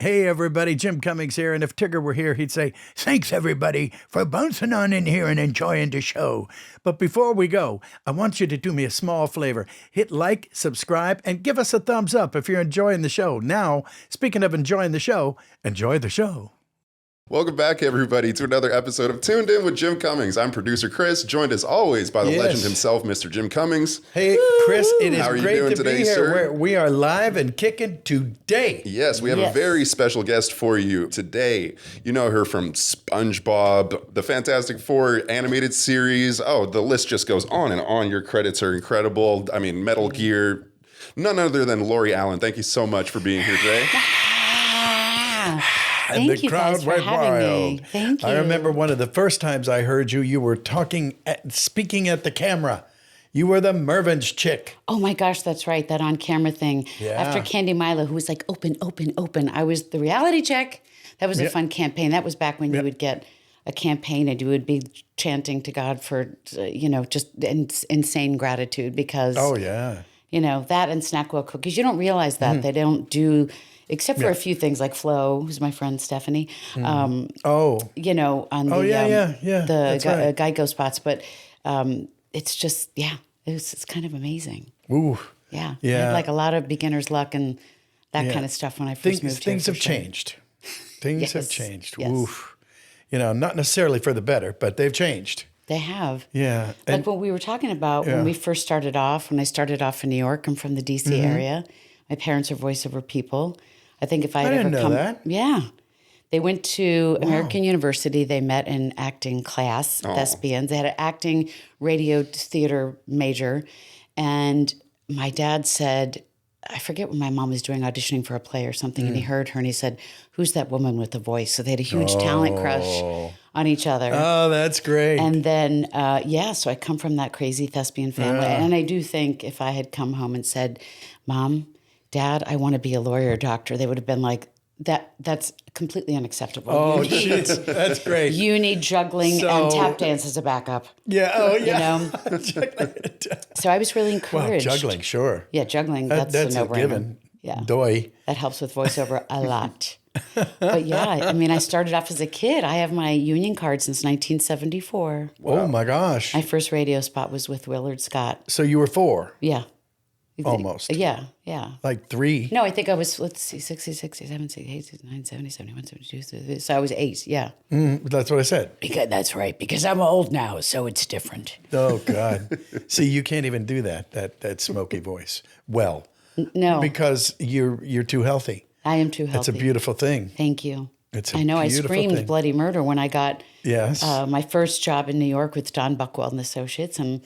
Hey, everybody, Jim Cummings here. And if Tigger were here, he'd say, thanks, everybody, for bouncing on in here and enjoying the show. But before we go, I want you to do me a small favor. Hit like, subscribe, and give us a thumbs up if you're enjoying the show. Now, speaking of enjoying the show, enjoy the show. Welcome back, everybody, to another episode of Toon'd In with Jim Cummings. I'm producer Chris, joined as always by the legend himself, Mr. Jim Cummings. Hey, Chris, it is great to today, be here. sir? We are live and kicking today. Yes, we have a very special guest for you today. You know her from SpongeBob, the Fantastic Four animated series. Oh, the list just goes on and on. Your credits are incredible. I mean, Metal Gear. None other than Lori Allen. Thank you so much for being here today. And Thank the you crowd guys for went having wild. me. Thank you. I remember one of the first times I heard you, you were speaking at the camera. You were the Mervin's chick. Oh my gosh, that's right. That on camera thing. Yeah. After Candy Milo, who was like, open, open, open. I was the reality check. That was a fun campaign. That was back when you would get a campaign and you would be chanting to God for, just insane gratitude because. Oh, yeah. That and Snackwell cookies. You don't realize that. They don't do. Except for a few things like Flo, who's my friend Stephanie. On the Geico spots. But it's just, it's kind of amazing. Ooh. Yeah. I had like a lot of beginner's luck and that kind of stuff when I first moved here. Things have changed. Things have changed. Yes. Oof. Not necessarily for the better, but they've changed. They have. Yeah. Like what we were talking about when we first started off, when I started off in New York, I'm from the D.C. area. My parents are voiceover people. I think if I had didn't ever know come, that. Yeah, they went to American University. They met in acting class, thespians. They had an acting, radio, theater major, and my dad said, I forget what my mom was doing, auditioning for a play or something, and he heard her and he said, "Who's that woman with the voice?" So they had a huge talent crush on each other. Oh, that's great. And then, so I come from that crazy thespian family, and I do think if I had come home and said, "Mom, Dad, I want to be a lawyer or doctor," they would have been like, that's completely unacceptable. Oh, shit. That's great. You need juggling and tap dance as a backup. Yeah. Oh, yeah. So I was really encouraged. Well, juggling, sure. Yeah, juggling, that's a no-brainer. Given. Yeah. Doy. That helps with voiceover a lot. But yeah, I mean, I started off as a kid. I have my union card since 1974. Wow. Oh, my gosh. My first radio spot was with Willard Scott. So you were 4? Yeah. Almost. Yeah. Like 3? No, I think I was, 60, 67, 68, 69, 70, 71, 72. So I was 8, yeah. That's what I said. That's right, because I'm old now, so it's different. Oh, God. See, you can't even do that smoky voice well. No. Because you're too healthy. I am too healthy. It's a beautiful thing. Thank you. I know I screamed bloody murder when I got my first job in New York with Don Buckwell and Associates. And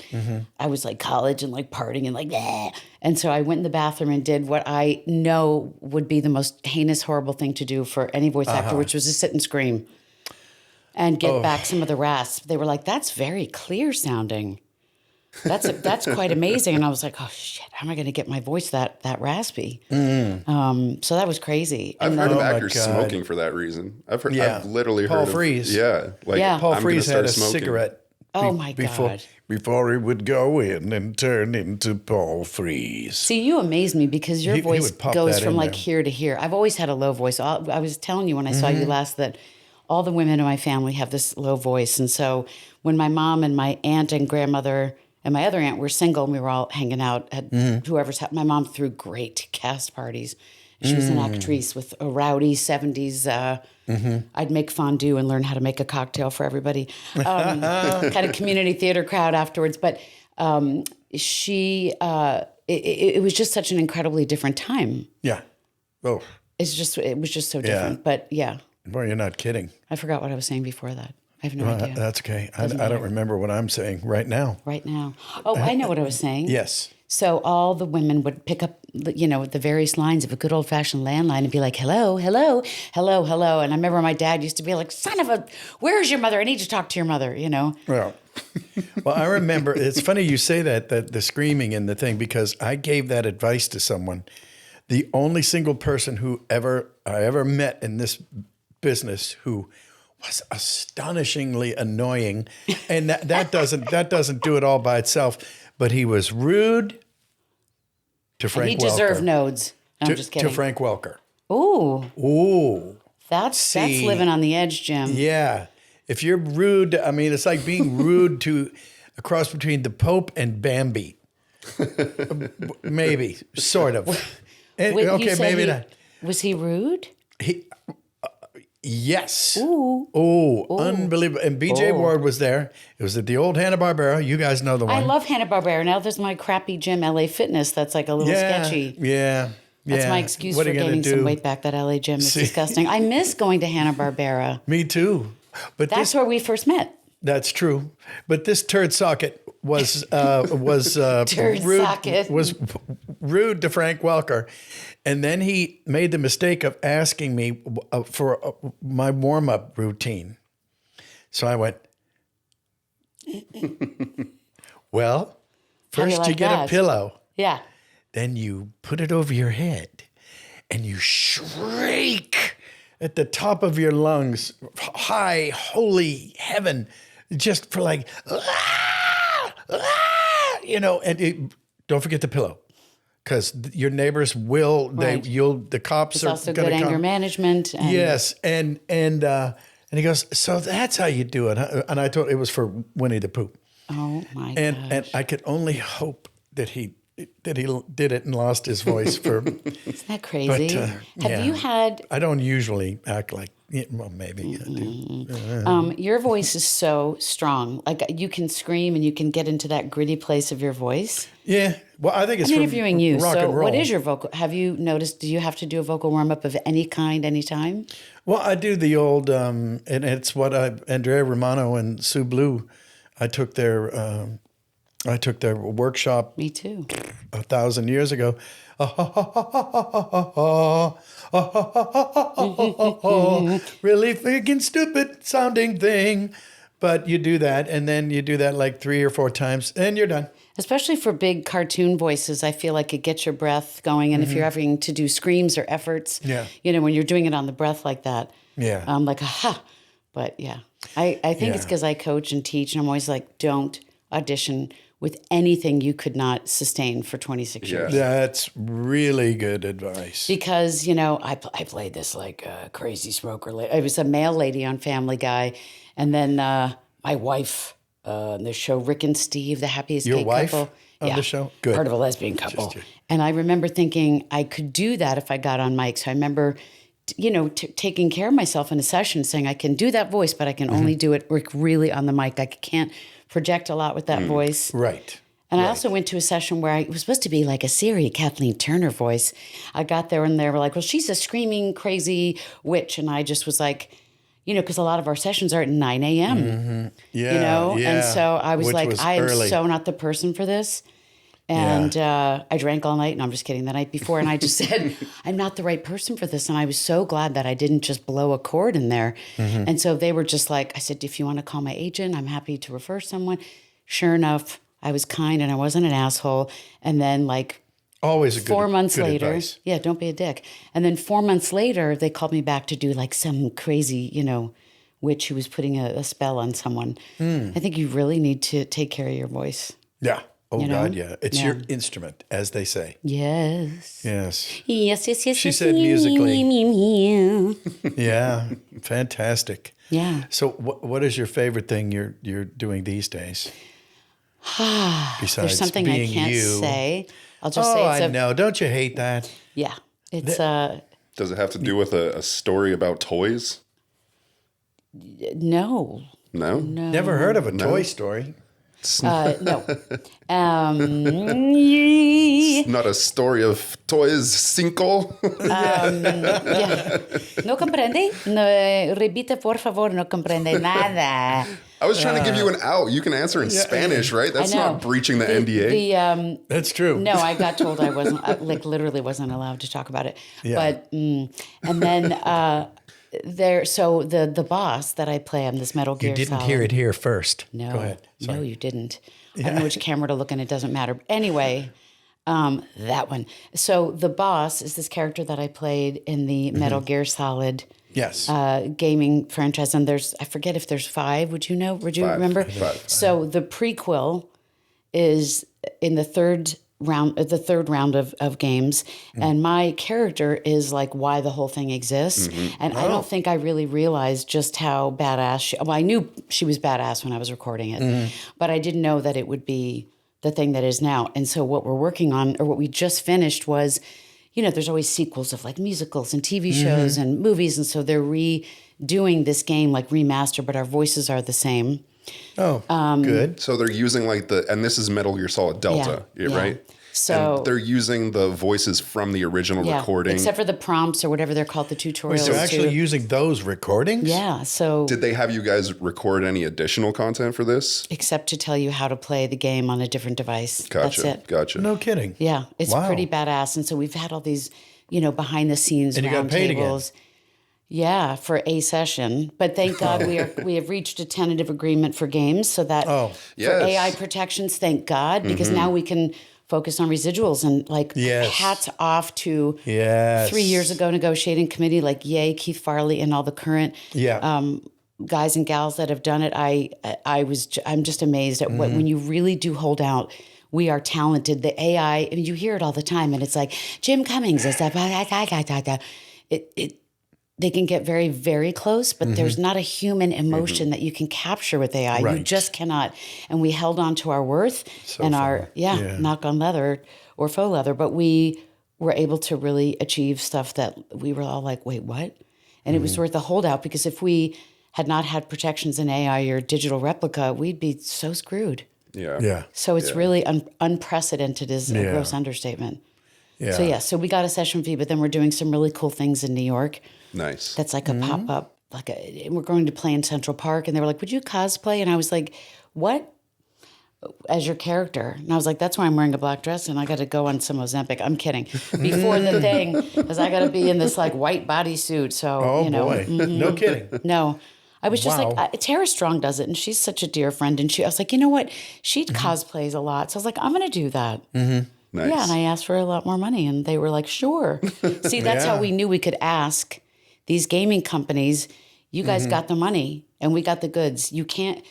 I was like college and like partying and like, bleh. And so I went in the bathroom and did what I know would be the most heinous, horrible thing to do for any voice actor, which was to sit and scream and get back some of the rasp. They were like, that's very clear sounding. That's quite amazing. And I was like, oh shit, how am I going to get my voice that raspy? So that was crazy. I've heard of actors smoking for that reason. I've literally heard Paul of Frees. Paul I'm Frees had a smoking. cigarette. Oh my God. Before he would go in and turn into Paul Frees. See, you amaze me because your voice goes from like there. here to here. I've always had a low voice. I was telling you when I saw you last that all the women in my family have this low voice. And so when my mom and my aunt and grandmother and my other aunt were single and we were all hanging out at whoever's house, my mom threw great cast parties. She was an actress with a rowdy 70s. I'd make fondue and learn how to make a cocktail for everybody. Kind of community theater crowd afterwards. But it was just such an incredibly different time. Yeah. Oh. It was just so different. But yeah. Boy, you're not kidding. I forgot what I was saying before that. I have no idea. That's okay. I don't remember what I'm saying right now. Right now. Oh, I know what I was saying. Yes. So all the women would pick up, the various lines of a good old-fashioned landline and be like, hello, hello, hello, hello. And I remember my dad used to be like, son of a, where's your mother? I need to talk to your mother, Well, I remember, it's funny you say that the screaming and the thing, because I gave that advice to someone. The only single person who I ever met in this business who was astonishingly annoying, and that doesn't do it all by itself. But he was rude to Frank Welker. He deserved nodes. I'm just kidding. To Frank Welker. Ooh. That's living on the edge, Jim. Yeah. If you're rude, I mean, it's like being rude to a cross between the Pope and Bambi. Maybe, sort of. Okay, maybe not. Was he rude? Yes. Ooh. Unbelievable. And BJ Ward was there. It was at the old Hanna-Barbera. You guys know the one. I love Hanna-Barbera. Now there's my crappy gym, LA Fitness, that's like a little sketchy. Yeah. That's my excuse for gaining some weight back. That LA gym is disgusting. I miss going to Hanna-Barbera. Me too. But that's where we first met. That's true. But this turd socket was rude to Frank Welker. And then he made the mistake of asking me for my warm-up routine. So I went, well, first you get a pillow. Yeah. Then you put it over your head and you shriek at the top of your lungs, high, holy heaven, just for like, and don't forget the pillow. Because your neighbors will, the cops it's are also going to come. Good anger management. Yes, and he goes, so that's how you do it, huh? And I told it was for Winnie the Pooh. Oh my gosh! And I could only hope that he did it and lost his voice for. Isn't that crazy? But, have you had? I don't usually act like. Well, maybe I do. Your voice is so strong. Like you can scream and you can get into that gritty place of your voice. Yeah. Well, I think it's I'm interviewing you. Rock so, and roll. what is your vocal? Have you noticed? Do you have to do a vocal warm up of any kind, anytime? Well, I do the old, and it's what Andrea Romano and Sue Blue. I took their workshop. Me too. 1,000 years ago. Really freaking stupid sounding thing. But you do that, and then you do that like 3 or 4 times, and you're done. Especially for big cartoon voices, I feel like it gets your breath going. And if you're having to do screams or efforts, when you're doing it on the breath like that, like, aha. But yeah, I think it's because I coach and teach, and I'm always like, don't audition with anything you could not sustain for 26 years. That's really good advice. Because, I played this like crazy smoker. I was a male lady on Family Guy. And then my wife on the show, Rick and Steve, the happiest Your gay wife couple. On the show? Good. Part of a lesbian couple. And I remember thinking I could do that if I got on mic. So I remember, taking care of myself in a session, saying I can do that voice, but I can only do it really on the mic. I can't project a lot with that voice. Right. And I also went to a session where it was supposed to be like a Siri Kathleen Turner voice. I got there and they were like, well, she's a screaming, crazy witch. And I just was like, because a lot of our sessions are at 9 a.m. Mm-hmm. Yeah, And so I was I am early. so not the person for this. And I drank all night. No, I'm just kidding. The night before. And I just said, I'm not the right person for this. And I was so glad that I didn't just blow a chord in there. Mm-hmm. And so they were just like, I said, if you want to call my agent, I'm happy to refer someone. Sure enough, I was kind and I wasn't an asshole. And then always a good 4 months good later, advice. Yeah, don't be a dick. And then 4 months later, they called me back to do like some crazy, witch who was putting a spell on someone. I think you really need to take care of your voice. Yeah. Oh, God, yeah. It's your instrument, as they say. Yes. Yes. Yes. She said musically. Yeah. Fantastic. Yeah. So what is your favorite thing you're doing these days? Besides There's something being I can't you. say. I'll just say it's I know. Don't you hate that? Yeah. It's Does it have to do with a story about toys? No. No? Never heard of a Toy Story. No. It's not a story of toys, cinco? Yeah. No comprende? No, repite, por favor, no comprende nada. I was trying to give you an out. You can answer in Spanish, right? That's not breaching the NDA. That's true. No, I got told I wasn't, literally wasn't allowed to talk about it. Yeah. But, and then so the boss that I play, I'm this Metal Gear You didn't Solid. hear it here first. No. Go ahead. Sorry. No, you didn't. I don't know which camera to look in. It doesn't matter. Anyway, that one. So the boss is this character that I played in the Metal Gear Solid gaming franchise. And I forget if there's 5. Would you know? Would you remember? 5. So the prequel is in the 3rd third round of games, and my character is like why the whole thing exists. And I don't think I really realized just how badass I knew she was badass when I was recording it, but I didn't know that it would be the thing that is now. And so what we're working on, or what we just finished, was, there's always sequels of like musicals and TV shows and movies, and so they're redoing this game like remaster, but our voices are the same. Oh, good. So they're using and this is Metal Gear Solid Delta, right? So and they're using the voices from the original recording. Except for the prompts or whatever they're called, the tutorials. Wait, so actually using those recordings? Yeah. So did they have you guys record any additional content for this? Except to tell you how to play the game on a different device. Gotcha. That's it. Gotcha. No kidding. Yeah. It's pretty badass. And so we've had all these, behind the scenes and you round got paid tables. Again. Yeah, for a session. But thank God we have reached a tentative agreement for games so that for AI protections, thank God, because now we can focus on residuals and hats off to 3 years ago negotiating committee, yay, Keith Farley and all the current guys and gals that have done it. I'm just amazed at when you really do hold out. We are talented. The AI, you hear it all the time, and it's like Jim Cummings is that. They can get very, very close, but there's not a human emotion that you can capture with AI. Right. You just cannot. And we held on to our worth and our knock on leather or faux leather, but we were able to really achieve stuff that we were all like, wait, what? And it was worth the holdout, because if we had not had protections in AI or digital replica, we'd be so screwed. Yeah. So it's really unprecedented is a gross understatement. Yeah. So we got a session fee, but then we're doing some really cool things in New York. Nice. That's like a pop-up. We're going to play in Central Park, and they were like, would you cosplay? And I was like, what? As your character. And I was like, that's why I'm wearing a black dress, and I got to go on some Ozempic. I'm kidding. Before the thing, because I got to be in this white bodysuit. So, boy. No kidding. No. I was just Tara Strong does it, and she's such a dear friend. And I was like, you know what? She cosplays a lot. So I was like, I'm going to do that. Nice. Yeah, and I asked for a lot more money, and they were like, sure. See, that's how we knew we could ask these gaming companies, you guys got the money, and we got the goods. You can't,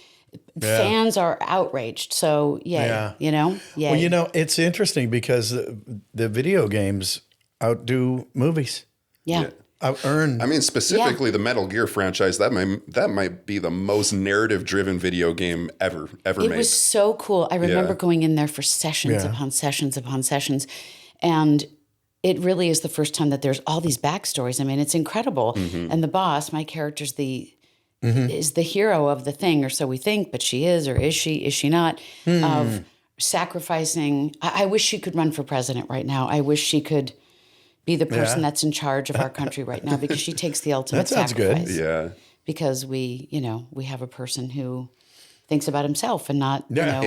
fans are outraged. So, yay. Well, it's interesting because the video games outdo movies. Yeah. Out-earn. I mean, specifically the Metal Gear franchise, that might be the most narrative-driven video game ever made. It was so cool. I remember going in there for sessions upon sessions upon sessions, and it really is the first time that there's all these backstories. I mean, it's incredible. And the boss, my character's is the hero of the thing, or so we think, but she is, or is she not, of sacrificing. I wish she could run for president right now. I wish she could be the person that's in charge of our country right now, because she takes the ultimate sacrifice. Good. Yeah. Because we have a person who thinks about himself and not,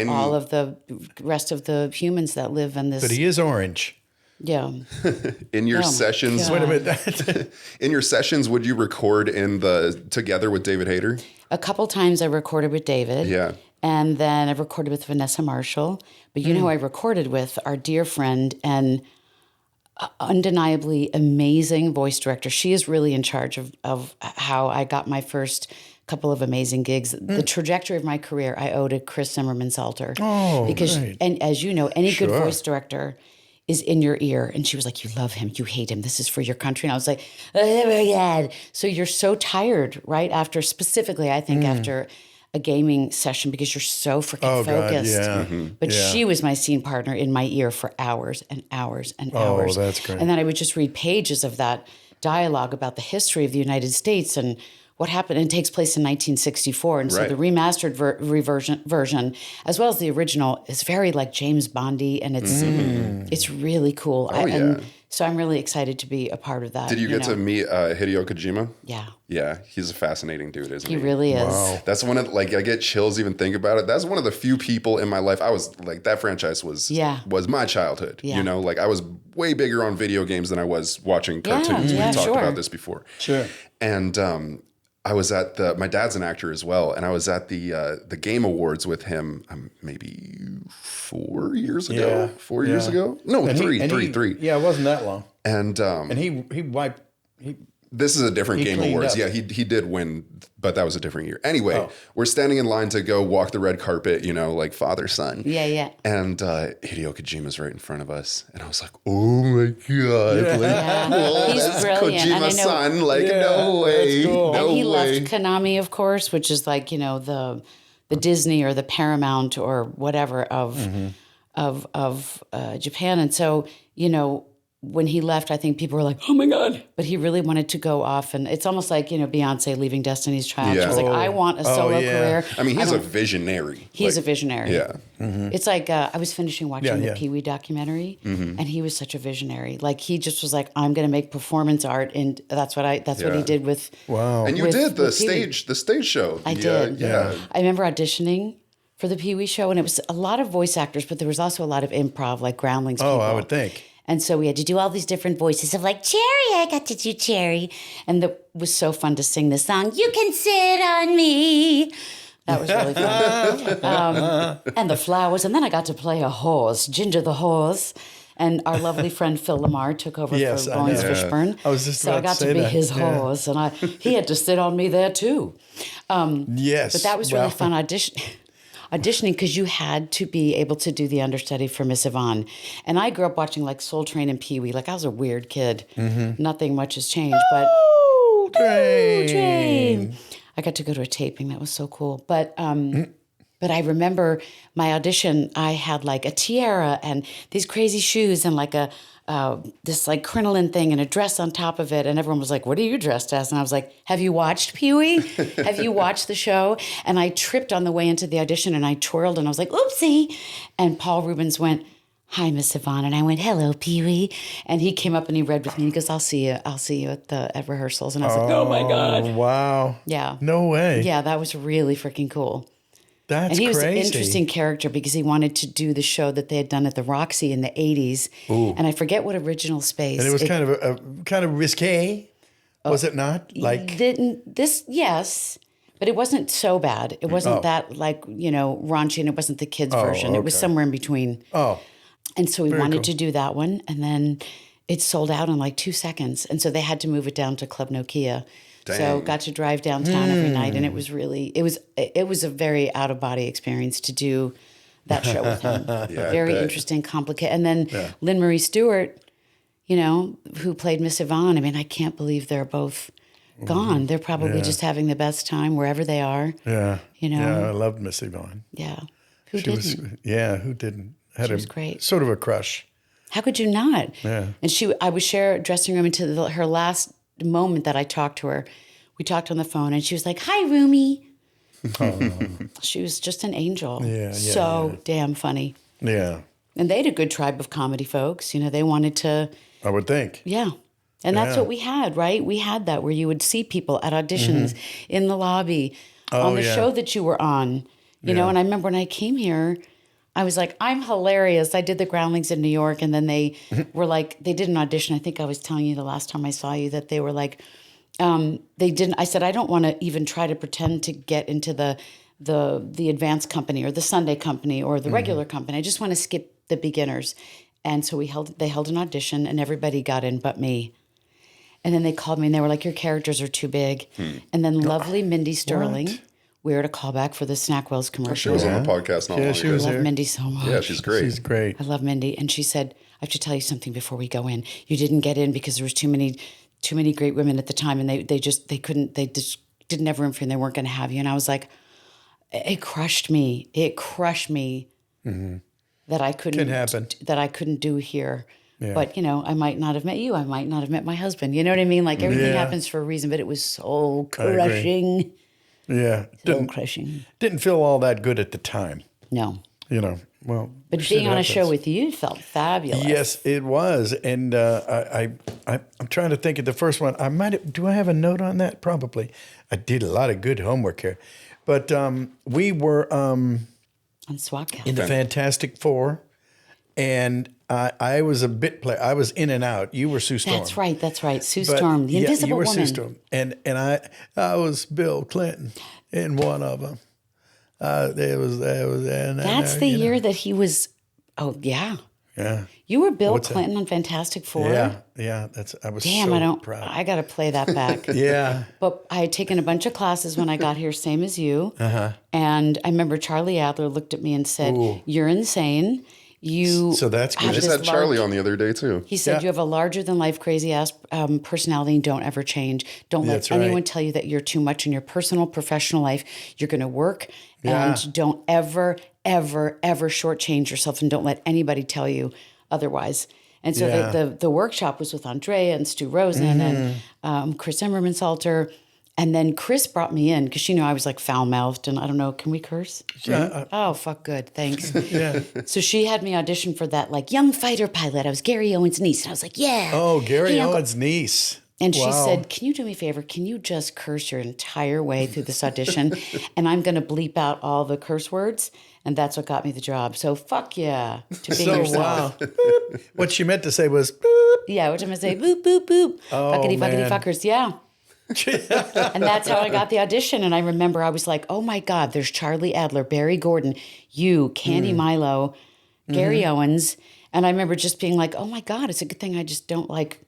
all of the rest of the humans that live in this. But he is orange. Yeah. In your sessions, wait a minute. In your sessions, would you record together with David Hayter? A couple times I recorded with David. Yeah. And then I recorded with Vanessa Marshall. But who I recorded with? Our dear friend and undeniably amazing voice director. She is really in charge of how I got my first couple of amazing gigs. The trajectory of my career I owe to Chris Zimmerman-Salter. Oh, because, great. And as you know, any good voice director is in your ear. And she was like, you love him, you hate him, this is for your country. And I was like, oh my God. So you're so tired, right? After, specifically, I think after a gaming session, because you're so freaking focused. God, But she was my scene partner in my ear for hours and hours and hours. Oh, that's great. And then I would just read pages of that dialogue about the history of the United States and what happened. And it takes place in 1964. And so the remastered version, as well as the original, is very like James Bondy, and it's really cool. And so I'm really excited to be a part of that. Did you get to meet Hideo Kojima? Yeah. Yeah, he's a fascinating dude, isn't he? He really is. Wow. That's one of I get chills even think about it. That's one of the few people in my life. I was like, that franchise was my childhood. Yeah. I was way bigger on video games than I was watching cartoons. We talked about this before. Sure. And I was at my dad's an actor as well, and I was at the Game Awards with him maybe 4 years ago. Yeah. 4 years ago? No, three. Yeah, it wasn't that long. And he This is a different Game cleaned Awards. up. Yeah, he did win, but that was a different year. Anyway, we're standing in line to go walk the red carpet, you know, like father son. Yeah. And Hideo Kojima's right in front of us, and I was like, "Oh my god!" Like, He's that's brilliant. And I know- Kojima-san. Like, no way, cool. no and he way. left Konami, of course, which is like, you know, the Disney or the Paramount or whatever of Japan. And so, you know, when he left, I think people were like, "Oh my God!" But he really wanted to go off, and it's almost like, you know, Beyonce leaving Destiny's Child. Yeah. She was like, "I want a solo career." I mean, he's a visionary. He's a visionary. Yeah. It's like I was finishing watching the yeah. Pee Wee documentary, and he was such a visionary. Like he just was like, "I'm going to make performance art," and that's what he did with. Wow. And you with- did the with Pee Wee. stage show. I Yeah, did. Yeah. I remember auditioning for the Pee Wee show, and it was a lot of voice actors, but there was also a lot of improv, like Groundlings. Oh, people. I would think. And so we had to do all these different voices of like, Cherry, I got to do Cherry. And it was so fun to sing this song, You Can Sit on Me. That was really fun. And the flowers. And then I got to play a horse, Ginger the horse. And our lovely friend Phil Lamar took over Yes, for I Bones know. Fishburne. I was just so I about got to to say be that. his Yeah. horse. And he had to sit on me there too. Yes. But that was really fun auditioning because you had to be able to do the understudy for Miss Yvonne. And I grew up watching like Soul Train and Pee Wee. Like I was a weird kid. Nothing much has changed. But Train. I got to go to a taping. That was so cool. But I remember my audition, I had like a tiara and these crazy shoes and like this like crinoline thing and a dress on top of it. And everyone was like, "What are you dressed as?" And I was like, "Have you watched Pee Wee? Have you watched the show?" And I tripped on the way into the audition and I twirled and I was like, "Oopsie." And Paul Rubens went, "Hi, Miss Yvonne." And I went, "Hello, Pee Wee." And he came up and he read with me. He goes, I'll see you at rehearsals. And I was like, "Oh my God." Wow. Yeah. No way. Yeah, that was really freaking cool. That's And he was crazy. an interesting character because he wanted to do the show that they had done at the Roxy in the 80s. And I forget what original space. And it was kind of risque, was it not? Like Yes, but it wasn't so bad. It wasn't that like, you know, raunchy, and it wasn't the kids' version. It was okay. somewhere in between. oh, And so we wanted cool. to do that one, and then it sold out in like 2 seconds. And so they had to move it down to Club Nokia. So Dang. got to drive downtown every night, and it was really it was a very out of body experience to do that show with him. Very bet. interesting, complicated. And then Lynn Marie Stewart, you know, who played Miss Yvonne. I mean, I can't believe they're both gone. They're probably just having the best time wherever they are. yeah. You know? Yeah, I loved Miss Yvonne. Yeah. Who She didn't? was, who didn't? Had was great. Sort of a crush. How could you not? Yeah. And I would share a dressing room until her last moment that I talked to her. We talked on the phone, and she was like, "Hi, Rumi." She was just an angel. Yeah, Damn funny. Yeah, And they had a good tribe of comedy folks. You know, they wanted to, I would think. yeah. And that's Yeah. what we had, right? We had that where you would see people at auditions in the lobby on the yeah. show that you were on. You know, and I remember when I came here, I was like, I'm hilarious. I did the Groundlings in New York, and then they were like, they did an audition. I think I was telling you the last time I saw you that they were like, they didn't. I said, I don't want to even try to pretend to get into the advanced company or the Sunday company or the regular company. I just want to skip the beginners. And so they held an audition, and everybody got in but me. And then they called me and they were like, "Your characters are too big." And then lovely Mindy Sterling, we were at a callback for the Snackwells commercial. She was on the podcast not long she ago. was I love there. Mindy so much. Yeah, she's great. She's great. I love Mindy. And she said, "I have to tell you something before we go in. You didn't get in because there was too many great women at the time, and they just didn't have room for you, and they weren't going to have you." And I was like, it crushed me. It crushed me that I couldn't Can happen. that I couldn't do here. But, you know, I might not have met you. I might not have met my husband. You know what I mean? Like everything Yeah. happens for a reason, but it was soul agree. crushing. Yeah, Soul crushing. didn't feel all that good at the time. No. You know, well, But shit being on a show happens. with you felt fabulous. Yes, it was, and I'm trying to think of the first one. I might have, do I have a note on that? Probably. I did a lot of good homework here, but we were On Swatcast. in the Fantastic Four, and I was a bit player. I was in and out. You were Sue Storm. That's right. Sue But, Storm, the yeah, Invisible you were Woman. Sue Storm, and I was Bill Clinton in one of them. There was That's the year that he was. Oh yeah. Yeah. You were Bill Clinton on Fantastic Four? Yeah. I was Damn, so proud. I got to play that back. Yeah. But I had taken a bunch of classes when I got here, same as you. And I remember Charlie Adler looked at me and said, "You're insane. So that's good. I just had Charlie on the other day too. He said, you have a larger than life crazy ass personality and don't ever change. Don't let anyone tell you that you're too much in your personal, professional life. You're going to work and don't ever, ever, ever shortchange yourself, and don't let anybody tell you otherwise." And so the workshop was with Andrea and Stu Rosen and Chris Emmerman-Salter. And then Chris brought me in because, I was like foul-mouthed and I don't know, can we curse? Yeah. Oh, fuck, good. Thanks. So she had me audition for that like young fighter pilot. I was Gary Owen's niece. And I was like, yeah. Oh, Gary Owen's niece. And she said, can you do me a favor? Can you just curse your entire way through this audition? And I'm going to bleep out all the curse words. And that's what got me the job. So fuck yeah to being yourself. Wow. What she meant to say was, boop. Yeah, what I'm going to say, boop, boop, boop. Fuckity, fuckity, fuckers. Yeah. And that's how I got the audition. And I remember I was like, oh my God, there's Charlie Adler, Barry Gordon, you, Candy Milo, Gary Owens. And I remember just being like, oh my God, it's a good thing I just don't like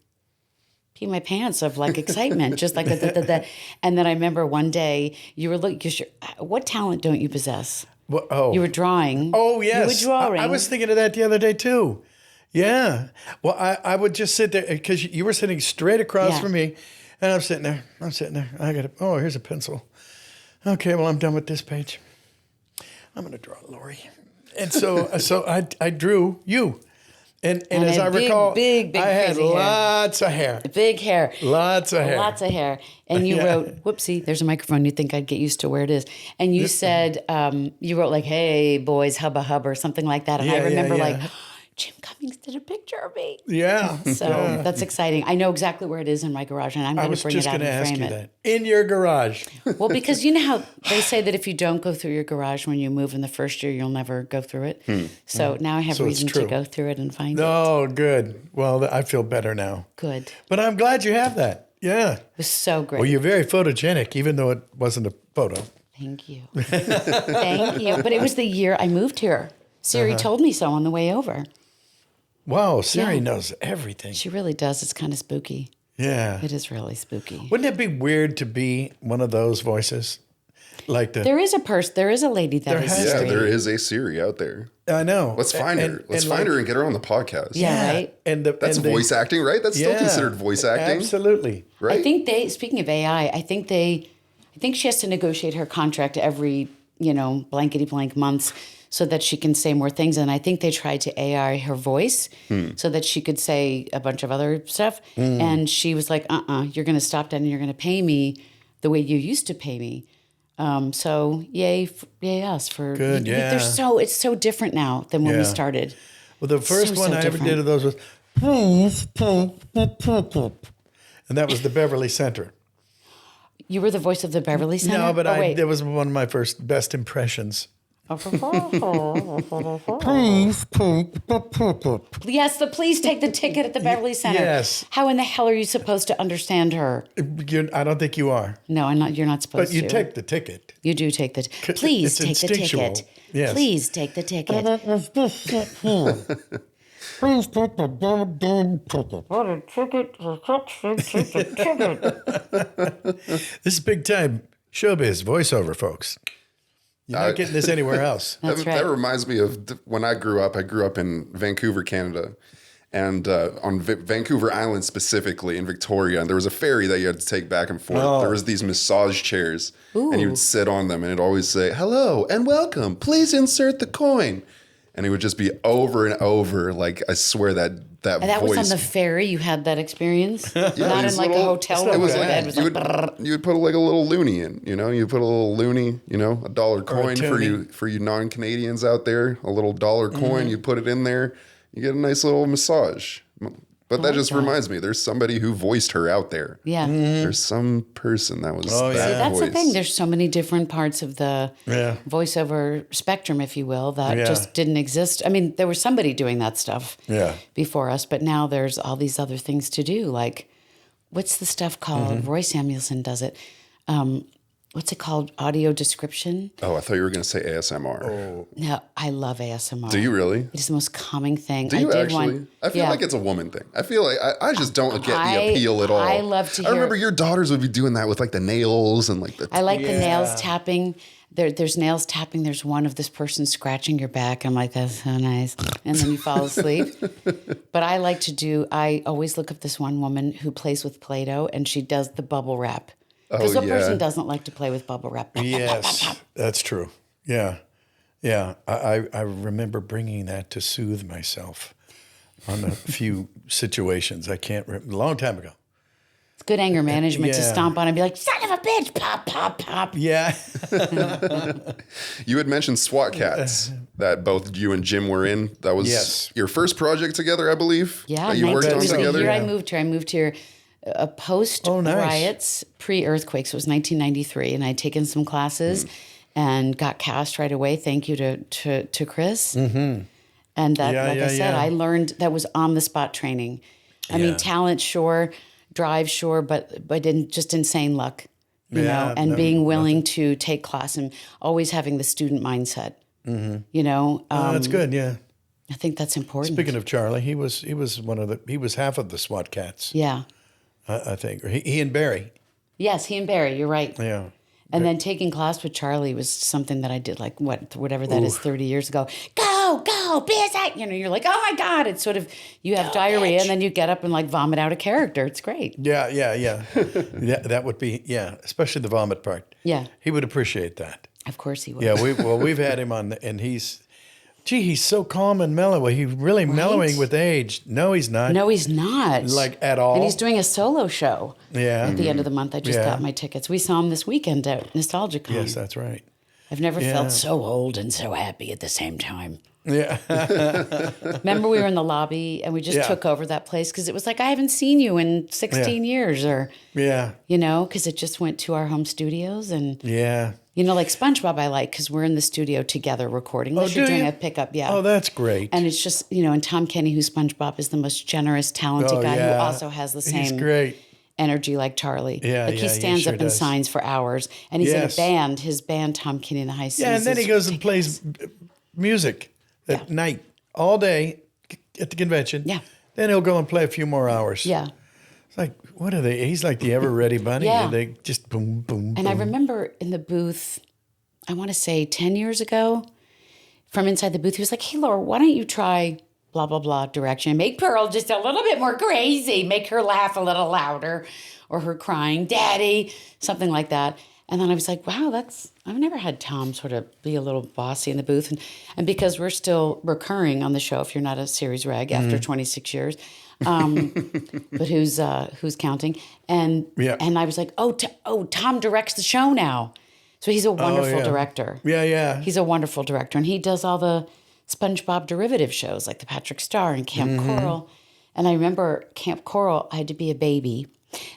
pee my pants of like excitement. Just like that. And then I remember one day you were looking, what talent don't you possess? Well, you were drawing. Oh, yes. You were drawing. I was thinking of that the other day too. Yeah. Well, I would just sit there because you were sitting straight across from me. And I'm sitting there. I got here's a pencil. Okay, well, I'm done with this page. I'm going to draw Lori. And so I drew you. And as I recall, big I had lots of hair. Big hair. Lots of hair. Lots of hair. And you wrote, whoopsie, there's a microphone. You'd think I'd get used to where it is. And you said, you wrote like, hey, boys, hubba hubba, or something like that. And I remember like, Jim Cummings did a picture of me. Yeah. So that's exciting. I know exactly where it is in my garage, and I'm going to bring it out and frame it. That. In your garage. Well, because you know how they say that if you don't go through your garage when you move in the first year, you'll never go through it. So now I have reason to go through it and find it. Oh, good. Well, I feel better now. Good. But I'm glad you have that. Yeah. It was so great. Well, you're very photogenic, even though it wasn't a photo. Thank you. Thank you. But it was the year I moved here. Siri told me so on the way over. Wow, Siri knows everything. She really does. It's kind of spooky. Yeah. It is really spooky. Wouldn't it be weird to be one of those voices? Like there is a lady that is Siri. There is a Siri out there. I know. Let's find her. Let's find her and get her on the podcast. Yeah, right? That's voice acting, right? That's still considered voice acting. Absolutely. Right? I think speaking of AI, I think she has to negotiate her contract every, blankety blank months so that she can say more things. And I think they tried to AI her voice so that she could say a bunch of other stuff. And she was like, you're going to stop that and you're going to pay me the way you used to pay me. So yay us for good. It's so different now than when we started. Well, the first one I ever did of those was, and that was the Beverly Center. You were the voice of the Beverly Center? No, but that was one of my first best impressions. Yes, please take the ticket at the Beverly Center. Yes. How in the hell are you supposed to understand her? I don't think you are. No, I'm not. You're not supposed to. But you take the ticket. You do take the ticket. Please take the ticket. Yes. Please take the ticket. Please take the damn ticket. What a ticket. This is big time showbiz voiceover, folks. You're not getting this anywhere else. That's right. That reminds me of when I grew up. I grew up in Vancouver, Canada. And on Vancouver Island specifically in Victoria, and there was a ferry that you had to take back and forth. Oh. There was these massage chairs, and you would sit on them, and it'd always say, "Hello and welcome. Please insert the coin." And it would just be over and over. Like, I swear that And that voice. was on the ferry. You had that experience, Yeah, not in like a hotel room. You would put like a little loony in, You put a little loony, a dollar coin for you non-Canadians out there. A little dollar coin. You put it in there. You get a nice little massage. But that just reminds me, there's somebody who voiced her out there. Yeah. There's some person that was that That's voice. the thing. There's so many different parts of the voiceover spectrum, if you will, that just didn't exist. I mean, there was somebody doing that stuff before us, but now there's all these other things to do. Like, what's the stuff called? Roy Samuelson does it. what's it called? Audio description. Oh, I thought you were going to say ASMR. Oh. No, I love ASMR. Do you really? It is the most calming thing. Do you did actually? one- I feel yeah. like it's a woman thing. I feel like I just don't get the appeal at all. I love to I hear- remember your daughters would be doing that with like the nails and like the. I like the nails tapping. There's nails tapping. There's one of this person scratching your back. I'm like, that's so nice. And then you fall asleep. But I like to do, I always look up this one woman who plays with Play-Doh and she does the bubble wrap. Because what person doesn't like to play with bubble wrap? Yes, that's true. Yeah. Yeah. I remember bringing that to soothe myself on a few situations. I can't remember, a long time ago. It's good anger management to stomp on and be like, son of a bitch, pop, pop, pop. Yeah. You had mentioned SWAT Cats that both you and Jim were in. That was your first project together, I believe. Yeah, that you worked on it was together. the year I moved here. I moved here post riots, pre-earthquakes. It was 1993, and I'd taken some classes and got cast right away. Thank you to Chris. Mm-hmm. And that, I said, I learned that was on the spot training. I mean, talent, sure, drive, sure, but just insane luck, you know, and being willing to take class and always having the student mindset. Mm-hmm. You know, that's good. Yeah. I think that's important. Speaking of Charlie, he was half of the SWAT Cats. Yeah. I think. Or he and Barry. Yes, he and Barry. You're right. Yeah. And then taking class with Charlie was something that I did like whatever that is 30 years ago. Go, be a sec. You know, you're like, oh my God. It's sort of, you have diarrhea and then you get up and like vomit out a character. It's great. Yeah. That would be, especially the vomit part. Yeah. He would appreciate that. Of course he would. Yeah, we've had him on, and he's so calm and mellow. He's really mellowing with age. No, he's not. No, he's not. Like, at all. And he's doing a solo show. Yeah. At the end of the month. I just got my tickets. We saw him this weekend at NostalgiaCon. Yes, that's right. I've never felt so old and so happy at the same time. Yeah. Remember we were in the lobby and we just took over that place because it was like, I haven't seen you in 16 years or, you know, because it just went to our home studios and, you know, like SpongeBob I like because we're in the studio together recording. Unless you're doing a pickup, Oh, that's great. And it's just, you know, and Tom Kenny, who's SpongeBob, is the most generous, talented guy who also has the same He's great. energy like Charlie. Yeah, like he stands up and signs for hours. And he's in a band, his band, Tom Kenny and the High Seas. Yeah, and then he goes and plays music at night, all day at the convention. Yeah. Then he'll go and play a few more hours. Yeah. It's like, what are they? He's like the ever-ready bunny. Yeah. They just boom, boom, And I remember in the booth, I want to say 10 years ago, from inside the booth, he was like, hey, Laura, why don't you try blah, blah, blah direction. Make Pearl just a little bit more crazy. Make her laugh a little louder or her crying, Daddy, something like that. And then I was like, wow, I've never had Tom sort of be a little bossy in the booth. And because we're still recurring on the show, if you're not a series reg after 26 years, but who's counting? And I was like, Tom directs the show now. So he's a wonderful director. Yeah. He's a wonderful director. And he does all the SpongeBob derivative shows like the Patrick Star and Camp Coral. And I remember Camp Coral, I had to be a baby.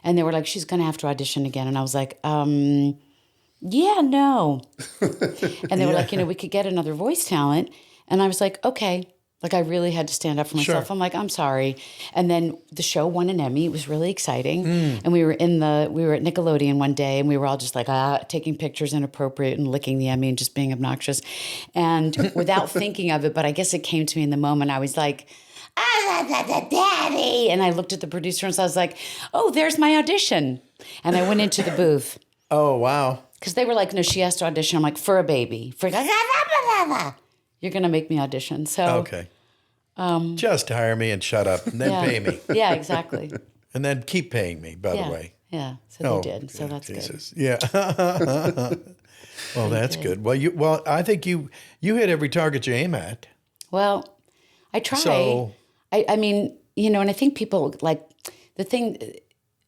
And they were like, she's going to have to audition again. And I was like, yeah, no. And they were like, we could get another voice talent. And I was like, okay. Like I really had to stand up for myself. Sure. I'm like, I'm sorry. And then the show won an Emmy. It was really exciting. And we were at Nickelodeon one day and we were all just like taking pictures inappropriate and licking the Emmy and just being obnoxious. And without thinking of it, but I guess it came to me in the moment. I was like, Daddy. And I looked at the producer and so I was like, oh, there's my audition. And I went into the booth. Oh, wow. Because they were like, no, she has to audition. I'm like, for a baby. You're going to make me audition. So okay. Just hire me and shut up and then pay me. Yeah, exactly. And then keep paying me, by the way. Yeah. So they did. So that's Jesus. good. Yeah. Well, that's good. Well, I think you hit every target you aim at. Well, I try. So, I mean, and I think people like the thing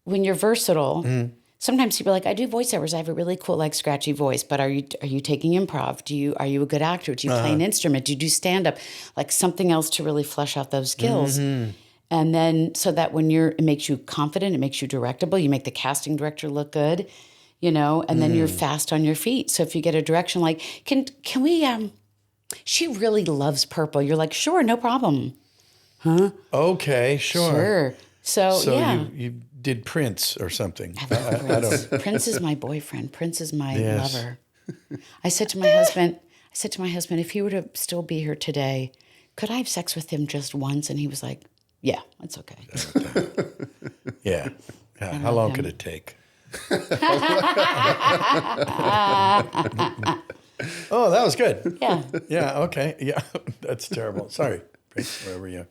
when you're versatile. Sometimes people are like, I do voiceovers. I have a really cool, like, scratchy voice. But are you taking improv? Are you a good actor? Do you play an instrument? Do you do stand up? Like something else to really flesh out those skills. And then so that when it makes you confident, it makes you directable. You make the casting director look good, and then you're fast on your feet. So if you get a direction like, can we? She really loves purple. You're like, sure, no problem. Huh? Okay, sure. Sure. So yeah. you did Prince or something. I don't. Prince is my boyfriend. Prince is my lover. I said to my husband, if he were to still be here today, could I have sex with him just once? And he was like, yeah, it's okay. Yeah. How long could it take? Oh, that was good. Yeah. Yeah, okay. Yeah, that's terrible. Sorry, Prince, wherever you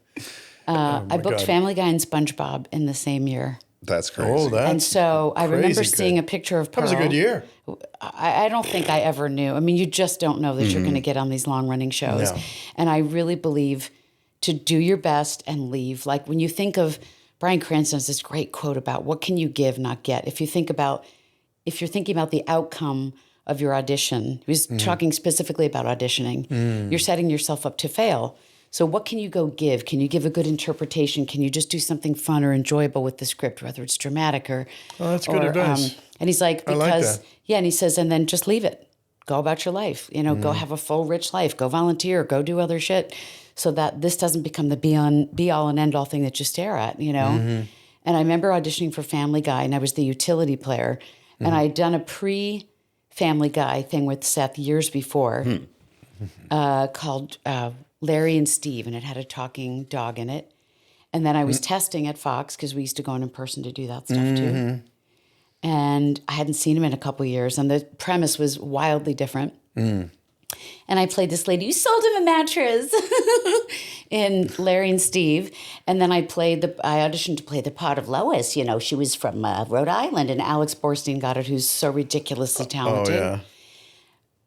I booked Family Guy and SpongeBob in the same year. That's crazy. Oh, that's And so I remember crazy seeing good. a picture of Pearl. That was a good year. I don't think I ever knew. I mean, you just don't know that you're going to get on these long-running shows. No. And I really believe to do your best and leave. Like when you think of, Bryan Cranston has this great quote about what can you give, not get. If you're thinking about the outcome of your audition, he was talking specifically about auditioning, you're setting yourself up to fail. So what can you go give? Can you give a good interpretation? Can you just do something fun or enjoyable with the script, whether it's dramatic or... Oh, that's good advice. And he's like, because... I like that. Yeah, and he says, and then just leave it. Go about your life. You know, go have a full, rich life. Go volunteer. Go do other shit so that this doesn't become the be-all and end-all thing that you stare at, you know? And I remember auditioning for Family Guy, and I was the utility player. And I had done a pre-Family Guy thing with Seth years before called... Larry and Steve, and it had a talking dog in it. And then I was testing at Fox because we used to go in person to do that stuff too. And I hadn't seen him in a couple of years, and the premise was wildly different. And I played this lady who sold him a mattress in Larry and Steve. And then I auditioned to play the part of Lois. You know, she was from Rhode Island, and Alex Borstein got it, who's so ridiculously talented. Oh, yeah.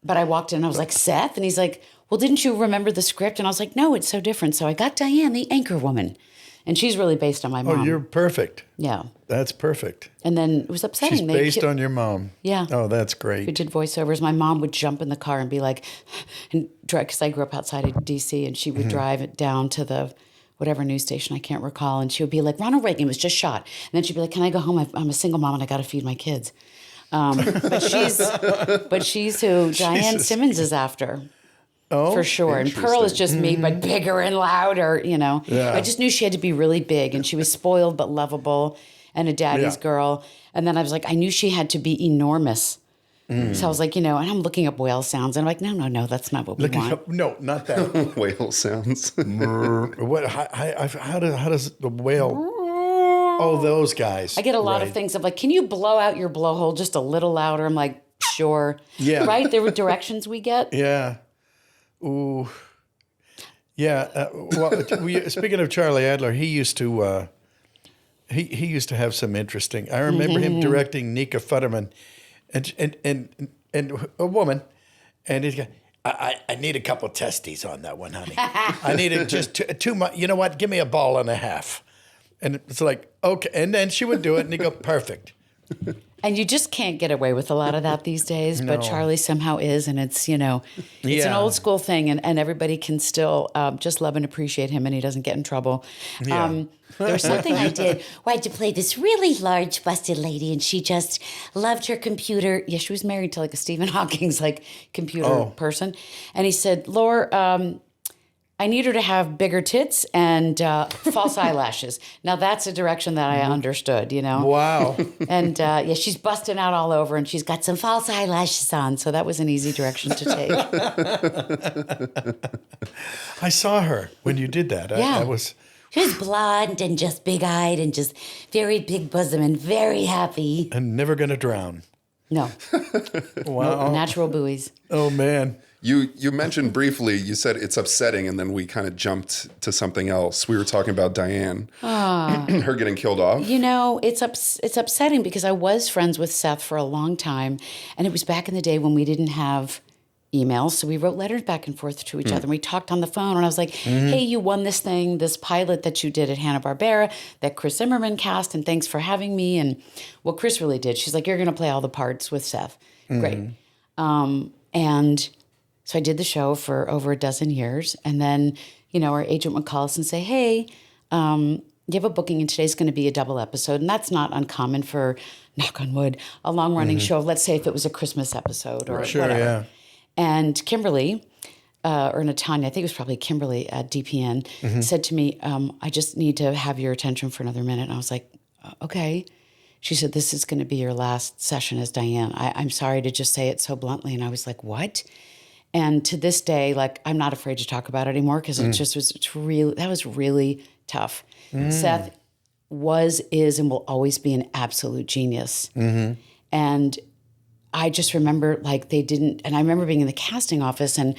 But I walked in and I was like, Seth? And he's like, well, didn't you remember the script? And I was like, no, it's so different. So I got Diane, the anchor woman. And she's really based on my mom. Oh, you're perfect. Yeah. That's perfect. And then it was upsetting. She's based on your mom. Yeah. Oh, that's We great. did voiceovers. My mom would jump in the car and be like, and drive, because I grew up outside of D.C., and she would drive it down to the whatever news station, I can't recall. And she would be like, Ronald Reagan was just shot. And then she'd be like, can I go home? I'm a single mom and I got to feed my kids. But she's who Diane Simmons is after. Oh, for sure. And Pearl is just me, but bigger and louder, you know. Yeah. I just knew she had to be really big, and she was spoiled but lovable and a daddy's girl. And then I was like, I knew she had to be enormous. So I was like, you know, and I'm looking up whale sounds, and I'm like, no, that's not what we want. No, not that. Whale sounds. What? How does the whale? Oh, those guys. I get a lot of things of like, can you blow out your blowhole just a little louder? I'm like, sure. Yeah. Right? There were directions we get. Yeah. Ooh. Yeah. Well, speaking of Charlie Adler, he used to he used to have some interesting. I remember him directing Nika Futterman, and a woman, and he's got. I need a couple testes on that one, honey. I need just too much. You know what? Give me a ball and a half. And it's like, okay. And then she would do it, and he'd go, perfect. And you just can't get away with a lot of that these days, but Charlie somehow is, and it's, you know, it's an old school thing, and everybody can still just love and appreciate him, and he doesn't get in trouble. Yeah. There was something I did where I had to play this really large busted lady, and she just loved her computer. Yeah, she was married to like a Stephen Hawking's like computer person. And he said, Laura, I need her to have bigger tits and false eyelashes. Now that's a direction that I understood, you know? Wow. And yeah, she's busting out all over, and she's got some false eyelashes on. So that was an easy direction to take. I saw her when you did that. Yeah. I was... She was blonde and just big-eyed and just very big bosom and very happy. And never gonna drown. No. Wow. No, natural buoys. Oh, man. You mentioned briefly, you said it's upsetting, and then we kind of jumped to something else. We were talking about Diane, her getting killed off. You know, it's upsetting because I was friends with Seth for a long time, and it was back in the day when we didn't have emails, so we wrote letters back and forth to each other, and we talked on the phone, and I was like, hey, you won this thing, this pilot that you did at Hanna-Barbera that Chris Zimmerman cast, and thanks for having me. And what Chris really did, she's like, you're going to play all the parts with Seth. Great. And so I did the show for over a dozen years, and then, you know, our agent would call us and say, hey, you have a booking, and today's going to be a double episode. And that's not uncommon for, knock on wood, a long-running show. Let's say if it was a Christmas episode or whatever. Yeah. And Kimberly, or Natanya, I think it was probably Kimberly at DPN, said to me, I just need to have your attention for another minute. And I was like, Okay. She said, this is going to be your last session as Diane. I'm sorry to just say it so bluntly. And I was like, what? And to this day, like, I'm not afraid to talk about it anymore because it just was that was really tough. Seth is, and will always be an absolute genius. And I just remember, like, and I remember being in the casting office and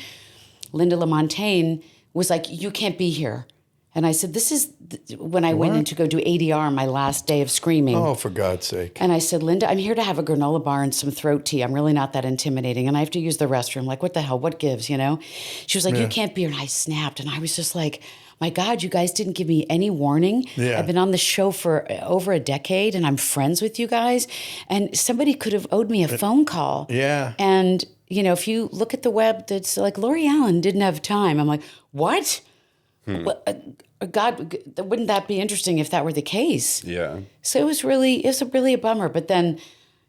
Linda LaMontagne was like, you can't be here. And I said, this is when I went in to go do ADR my last day of screaming. Oh, for God's sake. And I said, Linda, I'm here to have a granola bar and some throat tea. I'm really not that intimidating. And I have to use the restroom. Like, what the hell? What gives, you know? She was like, you can't be here. And I snapped. And I was just like, my God, you guys didn't give me any warning. Yeah. I've been on the show for over a decade and I'm friends with you guys. And somebody could have owed me a phone call. Yeah. And, you know, if you look at the web, that's like, Lori Allen didn't have time. I'm like, what? God, wouldn't that be interesting if that were the case? Yeah. So it was really a bummer. But then,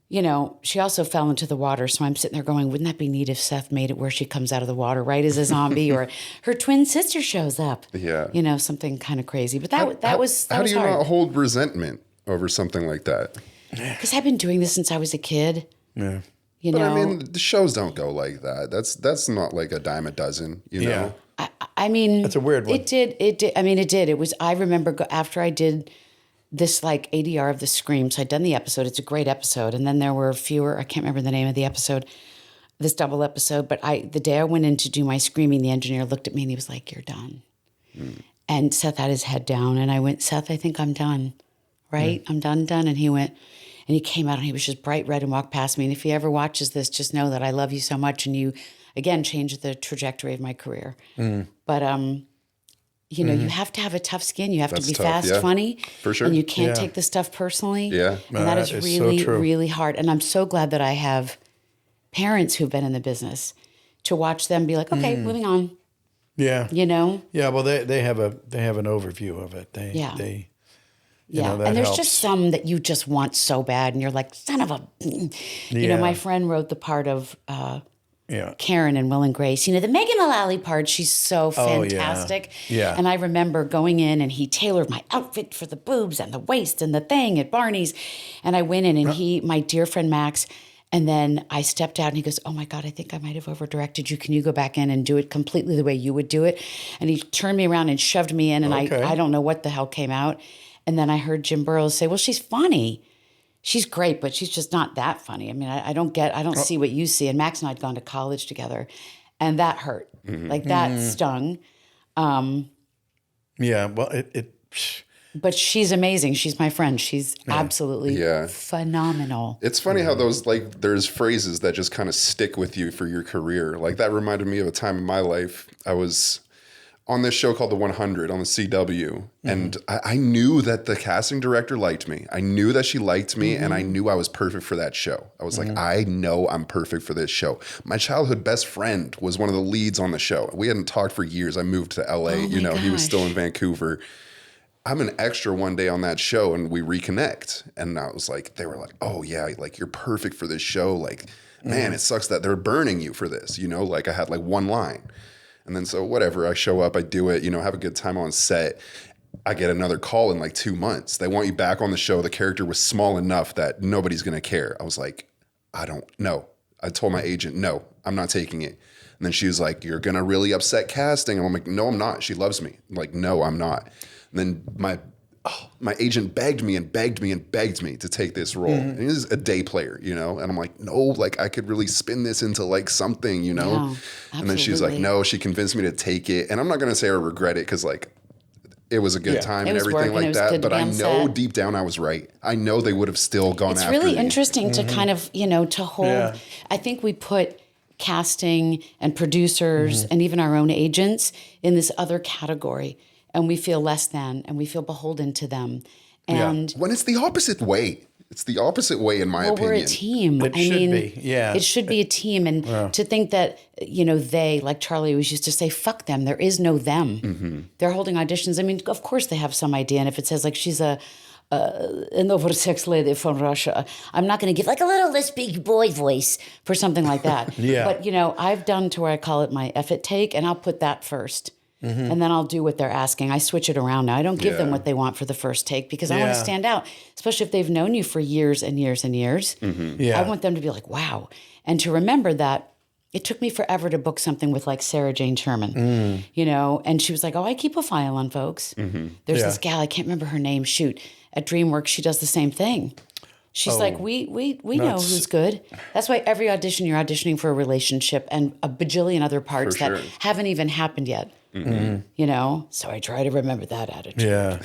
you know, she also fell into the water. So I'm sitting there going, wouldn't that be neat if Seth made it where she comes out of the water, right, as a zombie, or her twin sister shows up? Yeah. You know, something kind of crazy. But that was How do you hard. not hold resentment over something like that? Because I've been doing this since I was a kid. Yeah. You But know, I mean, the shows don't go like that. That's not like a dime a dozen, you know? I mean, That's a weird one. It did. I mean, it did. It was, I remember after I did this like ADR of the Scream, so I'd done the episode. It's a great episode. And then there were fewer, I can't remember the name of the episode, this double episode. But the day I went in to do my screaming, the engineer looked at me and he was like, you're done. And Seth had his head down. And I went, Seth, I think I'm done. Right? I'm done. And he went, and he came out and he was just bright red and walked past me. And if he ever watches this, just know that I love you so much. And you, again, changed the trajectory of my career. But, you know, you have to have a tough skin. You have to be tough, fast, yeah. funny. For sure. And you can't Yeah. take the stuff personally. Yeah. And that is That is really, so true. really hard. And I'm so glad that I have parents who've been in the business to watch them be like, okay, moving on, Yeah. you know? Yeah. Well, they have an overview of it. Yeah. You know, that and there's helps. just some that you just want so bad, and you're like, son of a, you know. My friend wrote the part of Karen and Will and Grace. You know, the Megan Mullally part. She's so fantastic. Yeah. And I remember going in, and he tailored my outfit for the boobs and the waist and the thing at Barney's, and I went in, and my dear friend Max. And then I stepped out and he goes, oh my God, I think I might have over-directed you. Can you go back in and do it completely the way you would do it? And he turned me around and shoved me in, and I don't know what the hell came out. And then I heard Jim Burrows say, well, she's funny. She's great, but she's just not that funny. I mean, I don't see what you see. And Max and I had gone to college together, and that hurt. Like that stung. Yeah. Well, But she's amazing. She's my friend. She's absolutely phenomenal. It's funny how those, like, there's phrases that just kind of stick with you for your career. Like, that reminded me of a time in my life. I was on this show called The 100 on the CW. And I knew that the casting director liked me. I knew that she liked me, and I knew I was perfect for that show. I was like, I know I'm perfect for this show. My childhood best friend was one of the leads on the show. We hadn't talked for years. I moved to LA. He was still in Vancouver. I'm an extra one day on that show, and we reconnect. And I was like, they were like, oh yeah, like, you're perfect for this show. Like, man, it sucks that they're burning you for this. You know, like, I had like one line. And then so whatever, I show up, I do it, have a good time on set. I get another call in like 2 months. They want you back on the show. The character was small enough that nobody's going to care. I was like, I don't know. I told my agent, no, I'm not taking it. And then she was like, you're going to really upset casting. And I'm like, no, I'm not. She loves me. I'm like, no, I'm not. And then my agent begged me to take this role. And he was a day player, and I'm like, no, like, I could really spin this into like something, Yeah, and then she was like, no, she convinced me to take it. And I'm not going to say I regret it, because like, it was a good time and everything like that. But I know deep down I was right. I know they would have still gone after me. It's really interesting to kind of, to hold. Yeah. I think we put casting and producers and even our own agents in this other category. And we feel less than, and we feel beholden to them. And when it's the opposite way. It's the opposite way, in my opinion. We're a team. It should be. Yeah. It should be a team. And to think that, they, like Charlie always used to say, fuck them. There is no them. They're holding auditions. I mean, of course they have some idea. And if it says like she's an oversex lady from Russia, I'm not going to give like a little lispy boy voice for something like that. But, I've done to where I call it my F it take, and I'll put that first. and then I'll do what they're asking. I switch it around now. I don't give them what they want for the first take because I want to stand out, especially if they've known you for years and years and years. I want them to be like, wow. And to remember that it took me forever to book something with like Sarah Jane Sherman, you know, and she was like, oh, I keep a file on folks. There's this gal, I can't remember her name, at DreamWorks, she does the same thing. She's like, we know who's good. That's why every audition, you're auditioning for a relationship and a bajillion other parts that haven't even happened yet. You know, so I try to remember that attitude. Yeah.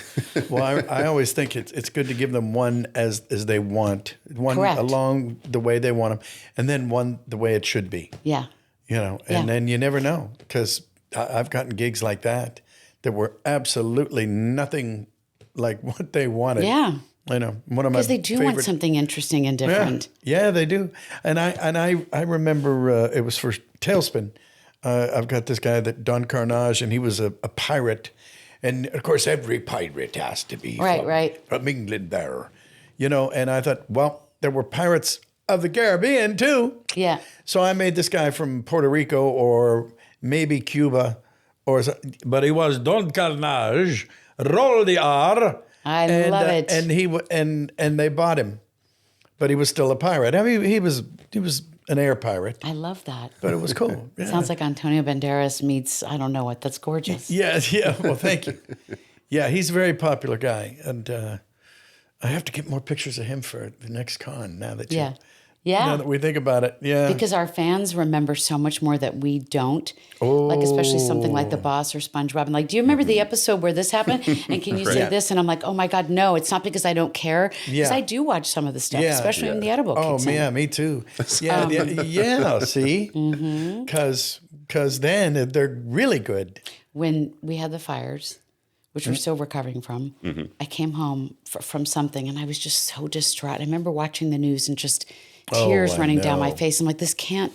Well, I always think it's good to give them one as they want, one along the way they want them, and then one the way it should be. Yeah. You know, and then you never know, because I've gotten gigs like that were absolutely nothing like what they wanted. Yeah. I know, one of my because they do want something interesting and different. Yeah, they do. And I remember it was for Tailspin. I've got this guy Don Carnage, and he was a pirate, and of course every pirate has to be from England there, you know. And I thought, well, there were pirates of the Caribbean too. Yeah. So I made this guy from Puerto Rico or maybe Cuba, but he was Don Carnage. Roll the R. I love it. And they bought him, but he was still a pirate. I mean, he was an air pirate. I love that. But it was cool. Yeah. Sounds like Antonio Banderas meets I don't know what. That's gorgeous. Yeah. Well, thank you. Yeah, he's a very popular guy, and I have to get more pictures of him for the next con. Now that now that we think about it, because our fans remember so much more that we don't. Like especially something like The Boss or SpongeBob. And like, do you remember the episode where this happened? And can you say this? And I'm like, oh my God, no! It's not because I don't care. Because I do watch some of the stuff, especially when the edible. Kicks in. Me too. Yeah. See, because then they're really good. When we had the fires, which we're still recovering from, I came home from something, and I was just so distraught. I remember watching the news and just tears running down my face. I'm like, this can't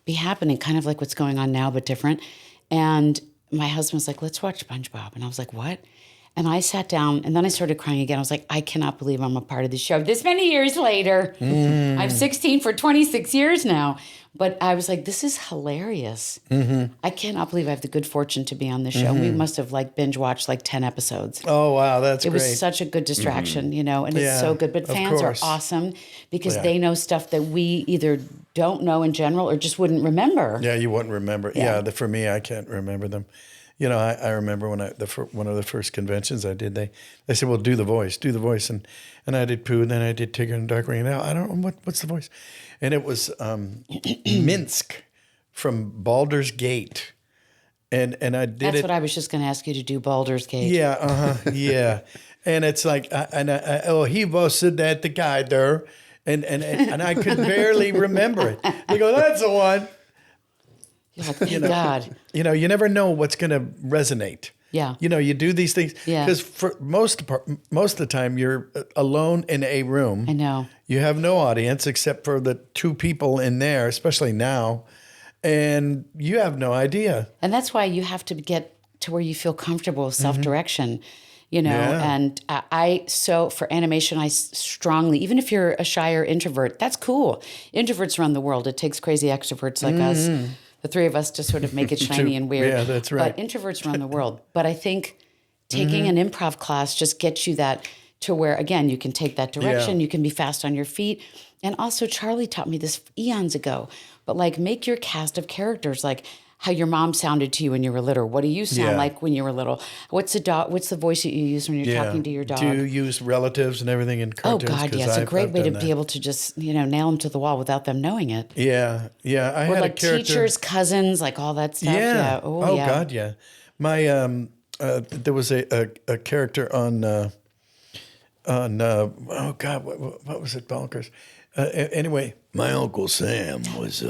be happening, kind of like what's going on now, but different. And my husband was like, let's watch SpongeBob. And I was like, what? And I sat down, and then I started crying again. I was like, I cannot believe I'm a part of the show this many years later. I'm 16 for 26 years now. But I was like, this is hilarious. I cannot believe I have the good fortune to be on this show. We must have like binge watched like 10 episodes. Oh, wow. That's great. It was such a good distraction, you know, and it's so good. But fans are awesome because they know stuff that we either don't know in general or just wouldn't remember. Yeah, you wouldn't remember. Yeah, for me, I can't remember them. You know, I remember when one of the first conventions I did, they said, well, do the voice. And I did Pooh, and then I did Tigger and Darkwing. Now I don't know what's the voice. And it was Minsk from Baldur's Gate. And I did That's what I was just going to ask you to do, Baldur's Gate. Yeah, yeah. And it's like, he was that the guy there. And I could barely remember it. They go, that's the one. You're like, thank God. You know, you never know what's going to resonate. Yeah. You know, you do these things. Yeah. Because for most of the time, you're alone in a room. I know. You have no audience except for the two people in there, especially now. And you have no idea. And that's why you have to get to where you feel comfortable with self-direction. You know, and so for animation, I strongly, even if you're a shy or introvert, that's cool. Introverts run the world. It takes crazy extroverts like us, the three of us, to sort of make it shiny and weird. Yeah, that's right. But introverts run the world. But I think taking an improv class just gets you that to where, again, you can take that direction. You can be fast on your feet. And also, Charlie taught me this eons ago, but like make your cast of characters like how your mom sounded to you when you were little. What do you sound like when you were little? What's the voice that you use when you're talking to your dog? Do you use relatives and everything in cartoons? Oh God, yes. A great way to be able to just, nail them to the wall without them knowing it. Yeah. I had like a character. Teachers, cousons, like all that stuff. Yeah. Oh yeah. God, yeah. My there was a character on oh God, what was it? Bonkers. Anyway, my Uncle Sam was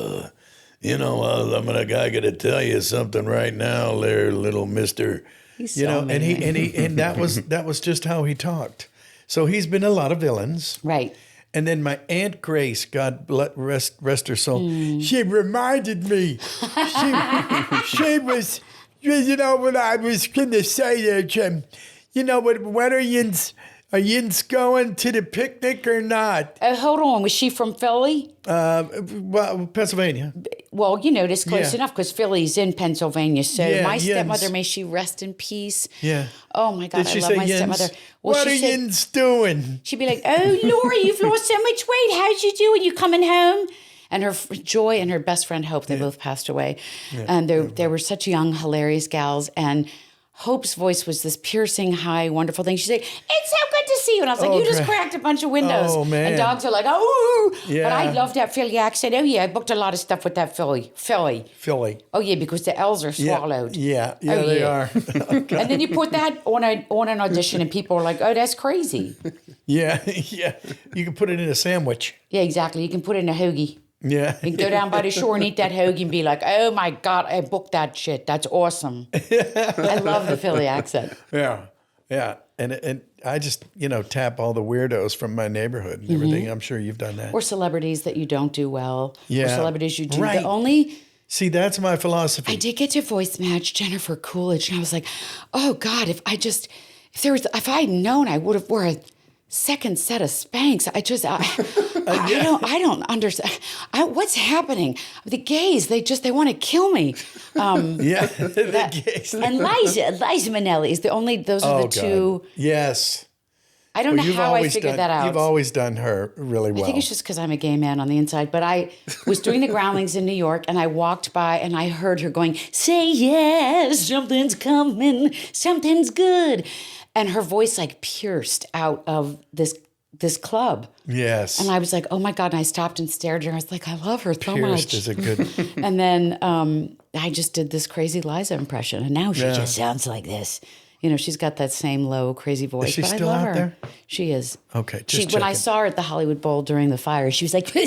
I'm I gotta tell you something right now, there, little mister. He's so and that was just how he talked. So he's been a lot of villains. Right. And then my Aunt Grace, God rest her soul, she reminded me. She was, when I was gonna say that, when are yins going to the picnic or not? Hold on, was she from Philly? Well, Pennsylvania. Well, it's close enough because Philly's in Pennsylvania. So my Yins. stepmother, may she rest in peace. Yeah. Oh my God, Did she I love say my Yins? stepmother. Well, What are she said, Yins doing? she'd be like, "Oh, Laura, you've lost so much weight. How'd you do? Are you coming home?" And her Joy and her best friend Hope, they both passed away. And they were such young, hilarious gals. And Hope's voice was this piercing, high, wonderful thing. She'd say, "It's so good to see you." And I was like, "You just cracked a bunch of windows." Oh, man. And dogs are like, "Oh." Yeah. But I love that Philly accent. Oh, yeah, I booked a lot of stuff with that Philly. Philly. Oh, yeah, because the L's are swallowed. Yeah, Oh, they yeah. are. And then you put that on an audition and people are like, "Oh, that's crazy." Yeah. You can put it in a sandwich. Yeah, exactly. You can put it in a hoagie. Yeah. You can go down by the shore and eat that hoagie and be like, "Oh my God, I booked that shit. That's awesome." I love the Philly accent. Yeah. And I just, tap all the weirdos from my neighborhood and everything. I'm sure you've done that. Or celebrities that you don't do well. Yeah. Or celebrities you do. Right. The only... See, that's my philosophy. I did get to voice match Jennifer Coolidge, and I was like, "Oh God, if I had known, I would have wore a second set of Spanx." I don't understand. What's happening? The gays, they want to kill me. The gays. And Liza Minnelli is those are the two. Yes. I don't know how I figured that out. You've always done her really well. I think it's just because I'm a gay man on the inside. But I was doing the Groundlings in New York, and I walked by, and I heard her going, "Say yes, something's coming, something's good," and her voice like pierced out of this club. Yes. And I was like, "Oh my God!" And I stopped and stared at her. I was like, "I love her so Pierced much." is a good. And then I just did this crazy Liza impression, and now she just sounds like this. She's got that same low, crazy voice. Is she but still I love out her. there? She is. Okay, When I saw her at the Hollywood Bowl during the fire, she was like, "I'm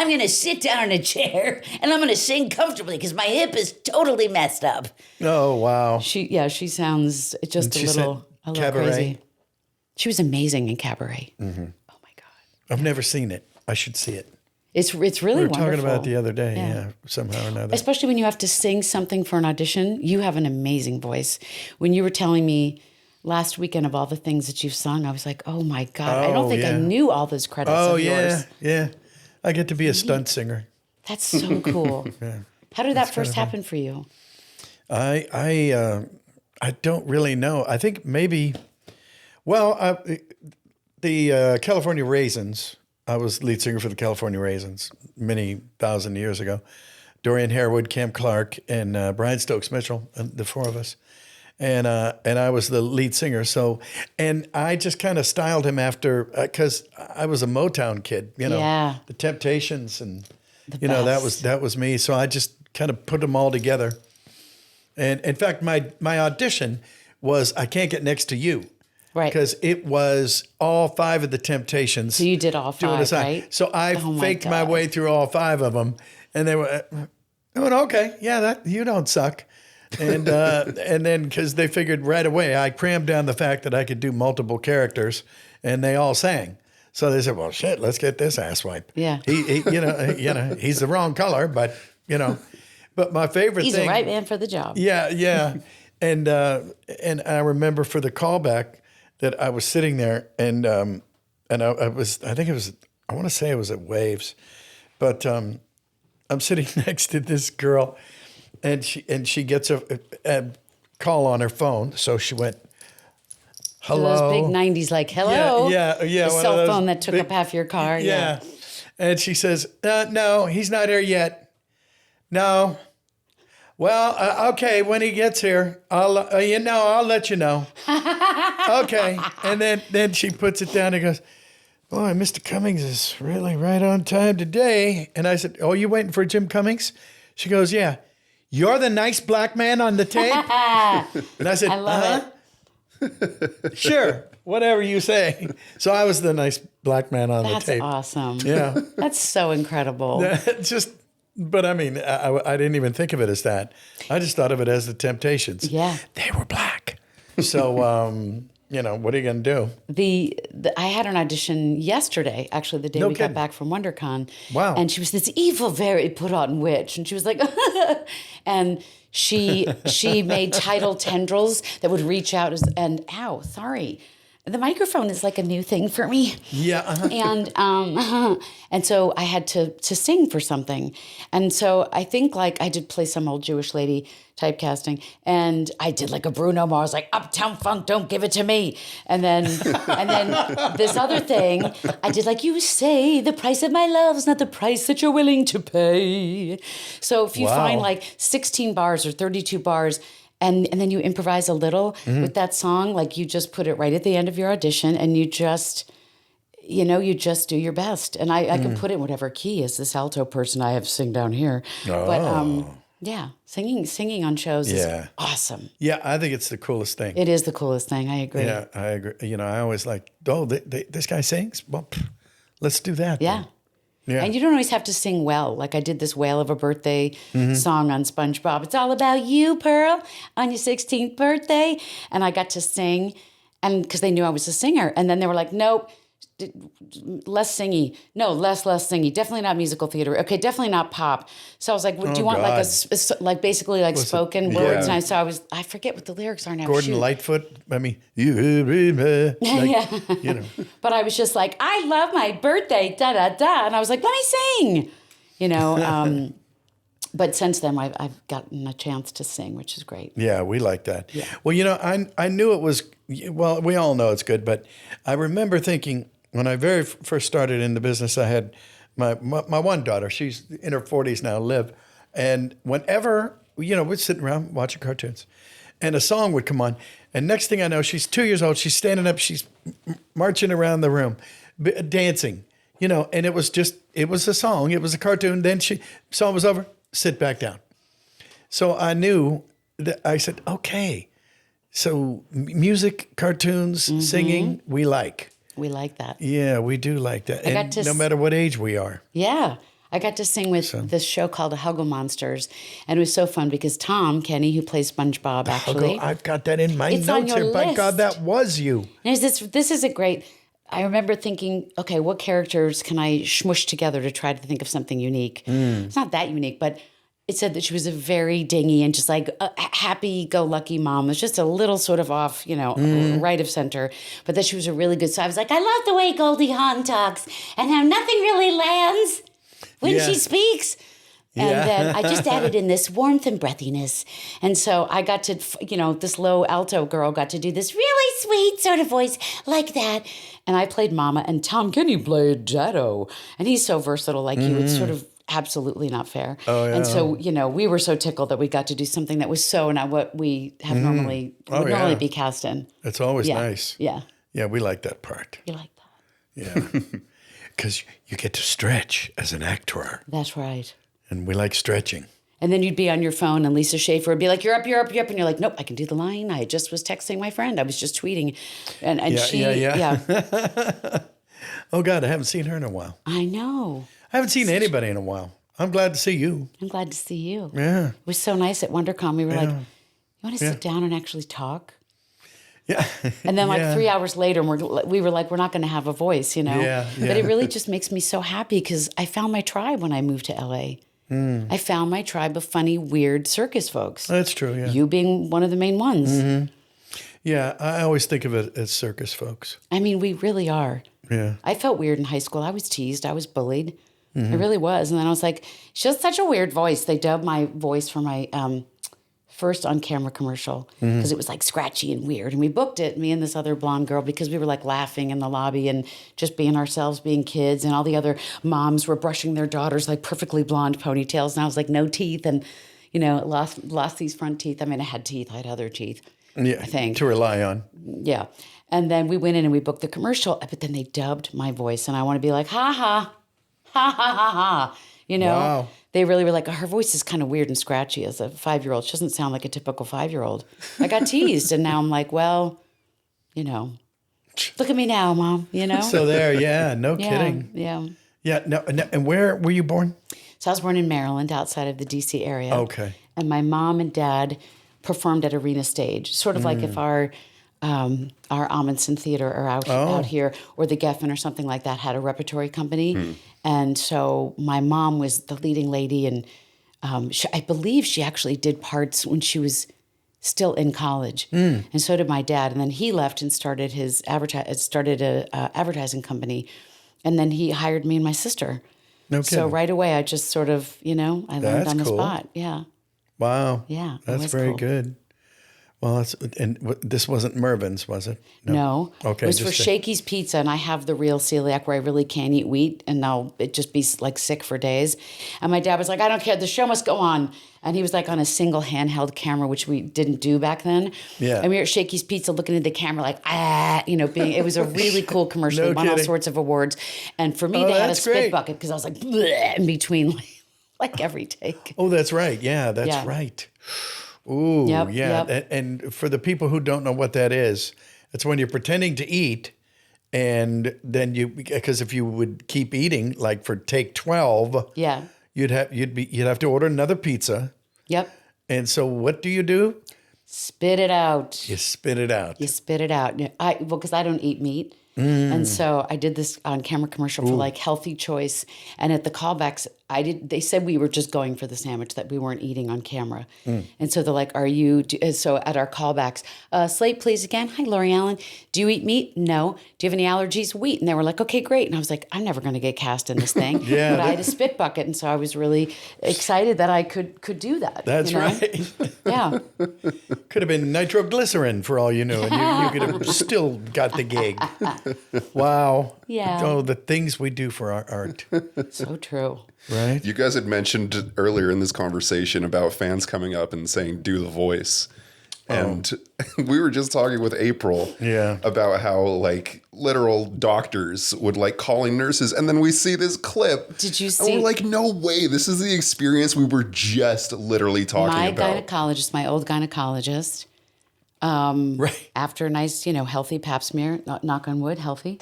going to sit down in a chair and I'm going to sing comfortably because my hip is totally messed up." Oh, wow. She sounds just a little Cabaret? crazy. She was amazing in Cabaret. Mm-hmm. Oh my God. I've never seen it. I should see it. It's really We were wonderful. talking about it the other day, somehow or another. Especially when you have to sing something for an audition. You have an amazing voice. When you were telling me last weekend of all the things that you've sung, I was like, "Oh my God, I don't think I knew all those credits of yours." Yeah. I get to be a stunt singer. That's so cool. How did that first happen for you? I don't really know. I think maybe, the California Raisins. I was lead singer for the California Raisins many thousand years ago. Dorian Harewood, Cam Clark, and Brian Stokes Mitchell, the four of us. And I was the lead singer. So, and I just kind of styled him after, because I was a Motown kid, Yeah. the Temptations, and that was me. So I just kind of put them all together. And in fact, my audition was "I Can't Get Next to You." Right. Because it was all five of the Temptations. So you did all five, right? So I faked my way through all five of them, and they were, "Okay, yeah, you don't suck." And and then because they figured right away, I crammed down the fact that I could do multiple characters, and they all sang. So they said, "Well, shit, let's get this asswipe." Yeah. He he's the wrong color, but But my favorite He's thing, the right man for the job. Yeah. And I remember for the callback that I was sitting there and I want to say it was at Waves, but I'm sitting next to this girl and she gets a call on her phone. So she went, "Hello." Those big 90s like, "Hello." Yeah. The cell phone that took up half your car. Yeah. And she says, "No, he's not here yet." "No." "Well, okay, when he gets here, I'll let you know." Okay. And then she puts it down and goes, "Boy, Mr. Cummings is really right on time today." And I said, "Oh, you waiting for Jim Cummings?" She goes, "Yeah." "You're the nice black man on the tape?" And I said, I love it. "Sure, whatever you say." So I was the nice black man on the tape. That's awesome. Yeah. That's so incredible. But I mean, I didn't even think of it as that. I just thought of it as the Temptations. Yeah. They were black. So, what are you going to do? I had an audition yesterday, actually, the day we got back from WonderCon. Wow. And she was this evil, very put-on witch. And she was like, and she made tidal tendrils that would reach out and, ow, sorry. the microphone is like a new thing for me. Yeah. And so I had to sing for something. And so I think like I did play some old Jewish lady typecasting, and I did like a Bruno Mars, like Uptown Funk, don't give it to me. And then this other thing, I did like, you say the price of my love is not the price that you're willing to pay. So if you find like 16 bars or 32 bars, and then you improvise a little with that song, like you just put it right at the end of your audition, and you just do your best. And I can put it in whatever key as this alto person I have sing down here. Oh. But yeah, singing on shows is awesome. Yeah, I think it's the coolest thing. It is the coolest thing. I agree. Yeah, I agree. I always like, this guy sings? Well, let's do that. Yeah. Then. Yeah. And you don't always have to sing well. Like I did this Whale of a Birthday song on SpongeBob. It's all about you, Pearl, on your 16th birthday. And I got to sing, and because they knew I was a singer. And then they were like, nope, less singy. No, less singy. Definitely not musical theater. Okay, definitely not pop. So I was like, do you want like basically like spoken words? And I forget what the lyrics are now. Gordon Lightfoot. I mean, But I was just like, I love my birthday, da da da, and I was like, let me sing, But since then, I've gotten a chance to sing, which is great. Yeah, we like that. Yeah. Well, I knew it was, well, we all know it's good, but I remember thinking when I very first started in the business, I had my one daughter, she's in her 40s now, Liv, and whenever, we'd sit around watching cartoons, and a song would come on, and next thing I know, she's 2 years old, she's standing up, she's marching around the room, dancing, and it was a song, it was a cartoon, then song was over, sit back down. So I knew that I said, okay, so music, cartoons, singing, we like. We like that. Yeah, we do like that. And no matter what age we are. Yeah. I got to sing with this show called The Huggle Monsters. And it was so fun because Tom Kenny, who plays SpongeBob, actually. I've got that in my It's notes on your here. By list. God, that was you. And this is a great... I remember thinking, okay, what characters can I smush together to try to think of something unique? It's not that unique, but it said that she was a very dingy and just like a happy-go-lucky mom. It was just a little sort of off, right of center, but that she was a really good... So I was like, I love the way Goldie Hawn talks and how nothing really lands when she speaks. And then I just added in this warmth and breathiness. And so I got to, this low alto girl got to do this really sweet sort of voice like that. And I played Mama, and Tom Kenny played Jado. And he's so versatile like you. It's sort of absolutely not fair. Oh, yeah. And so, we were so tickled that we got to do something that was so not what we have normally be cast in. It's always nice. Yeah. Yeah, we like that part. You like that. Yeah. Because you get to stretch as an actor. That's right. And we like stretching. And then you'd be on your phone and Lisa Schaefer would be like, you're up. And you're like, nope, I can do the line. I just was texting my friend. I was just tweeting. And Oh, God, I haven't seen her in a while. I know. I haven't seen anybody in a while. I'm glad to see you. I'm glad to see you. Yeah. It was so nice at WonderCon. We were like, you want to sit down and actually talk? Yeah. And then 3 hours later, we were like, we're not going to have a voice, Yeah. But it really just makes me so happy because I found my tribe when I moved to LA. I found my tribe of funny, weird circus folks. That's true, yeah. You being one of the main ones. Mm-hmm. Yeah, I always think of it as circus folks. I mean, we really are. Yeah. I felt weird in high school. I was teased. I was bullied. I really was. And then I was like, she has such a weird voice. They dubbed my voice for my first on-camera commercial because it was like scratchy and weird. And we booked it, me and this other blonde girl, because we were like laughing in the lobby and just being ourselves, being kids. And all the other moms were brushing their daughters like perfectly blonde ponytails. And I was like, no teeth. And, lost these front teeth. I mean, I had teeth. I had other teeth, Yeah, I think. to rely on. Yeah. And then we went in and we booked the commercial, but then they dubbed my voice. And I want to be like, ha, ha, ha, ha, ha, ha. Wow. They really were like, her voice is kind of weird and scratchy as a 5-year-old. She doesn't sound like a typical 5-year-old. I got teased, and now I'm like, well, look at me now, Mom, So there, no kidding. Yeah. Yeah, no, and where were you born? So I was born in Maryland, outside of the D.C. area. Okay. And my mom and dad performed at Arena Stage, sort of like if our Amundsen Theater or out here, or the Geffen or something like that had a repertory company. And so my mom was the leading lady, and I believe she actually did parts when she was still in college. And so did my dad. And then he left and started a advertising company. And then he hired me and my sister. No kidding. So right away, I just sort of, I learned on the spot. Yeah. Wow. Yeah. That's very good. Well, this wasn't Mervin's, was it? No. Okay. It was for Shakey's Pizza, and I have the real celiac where I really can't eat wheat, and it just be like sick for days. And my dad was like, I don't care, the show must go on. And he was like on a single handheld camera, which we didn't do back then. Yeah. And we were at Shakey's Pizza looking at the camera like, it was a really cool commercial. It won all sorts of awards. And for me, they had a spit bucket because I was like, bleh, in between like every take. Oh, that's right. Yeah, that's right. Ooh, yeah. Yep. And for the people who don't know what that is, it's when you're pretending to eat, and then because if you would keep eating, like for take 12, you'd have to order another pizza. Yep. And so what do you do? Spit it out. You spit it out. You spit it out. Because I don't eat meat. And so I did this on camera commercial for like Healthy Choice. And at the callbacks, they said we were just going for the sandwich, that we weren't eating on camera. And so they're like, so at our callbacks, Slate, please again. Hi, Lori Allen. Do you eat meat? No. Do you have any allergies? Wheat. And they were like, okay, great. And I was like, I'm never going to get cast in this thing. But I had a spit bucket. And so I was really excited that I could do that. That's right. Yeah. Could have been nitroglycerin for all you knew. And you could have still got the gig. Wow. Yeah. Oh, the things we do for our art. So true. Right? You guys had mentioned earlier in this conversation about fans coming up and saying, do the voice. And we were just talking with April about how like literal doctors would like calling nurses. And then we see this clip. Did you see? And we're like, no way. This is the experience we were just literally talking about. My old gynecologist, after a nice, healthy pap smear, knock on wood, healthy.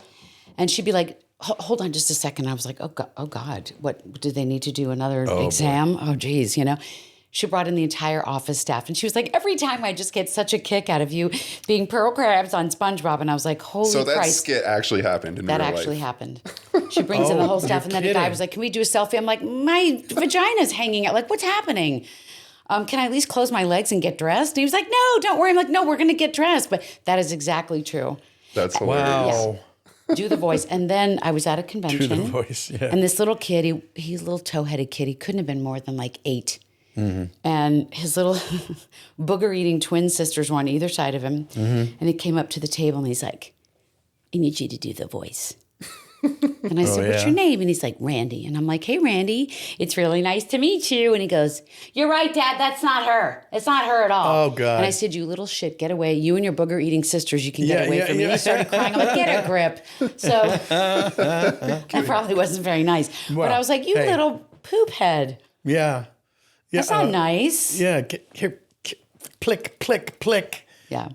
And she'd be like, hold on just a second. I was like, oh God, what, did they need to do another exam? Boy. Oh, geez, She brought in the entire office staff, and she was like, every time I just get such a kick out of you being Pearl Krabs on SpongeBob. And I was like, holy Christ. So that skit actually happened in real life. That actually happened. She brings in the whole staff, and then the guy was like, can we do a selfie? I'm like, my vagina's hanging out. Like, what's happening? Can I at least close my legs and get dressed? And he was like, no, don't worry. I'm like, no, we're going to get dressed. But that is exactly true. That's hilarious. Wow. Do the voice. And then I was at a convention. Do the voice, yeah. And this little kid, he's a little toe-headed kid. He couldn't have been more than like 8. Mm-hmm. And his little booger-eating twin sisters were on either side of him. Mm-hmm. And he came up to the table and he's like, I need you to do the voice. And I said, what's your name? And he's like, Randy. And I'm like, hey, Randy, it's really nice to meet you. And he goes, you're right, Dad. That's not her. It's not her at all. Oh, God. And I said, you little shit, get away. You and your booger-eating sisters, you can get away from me. And he started crying. I'm like, get a grip. So that probably wasn't very nice. Well, but I was like, you little poop head. Yeah. That's not nice. Yeah. Here, click, click, click. Yeah.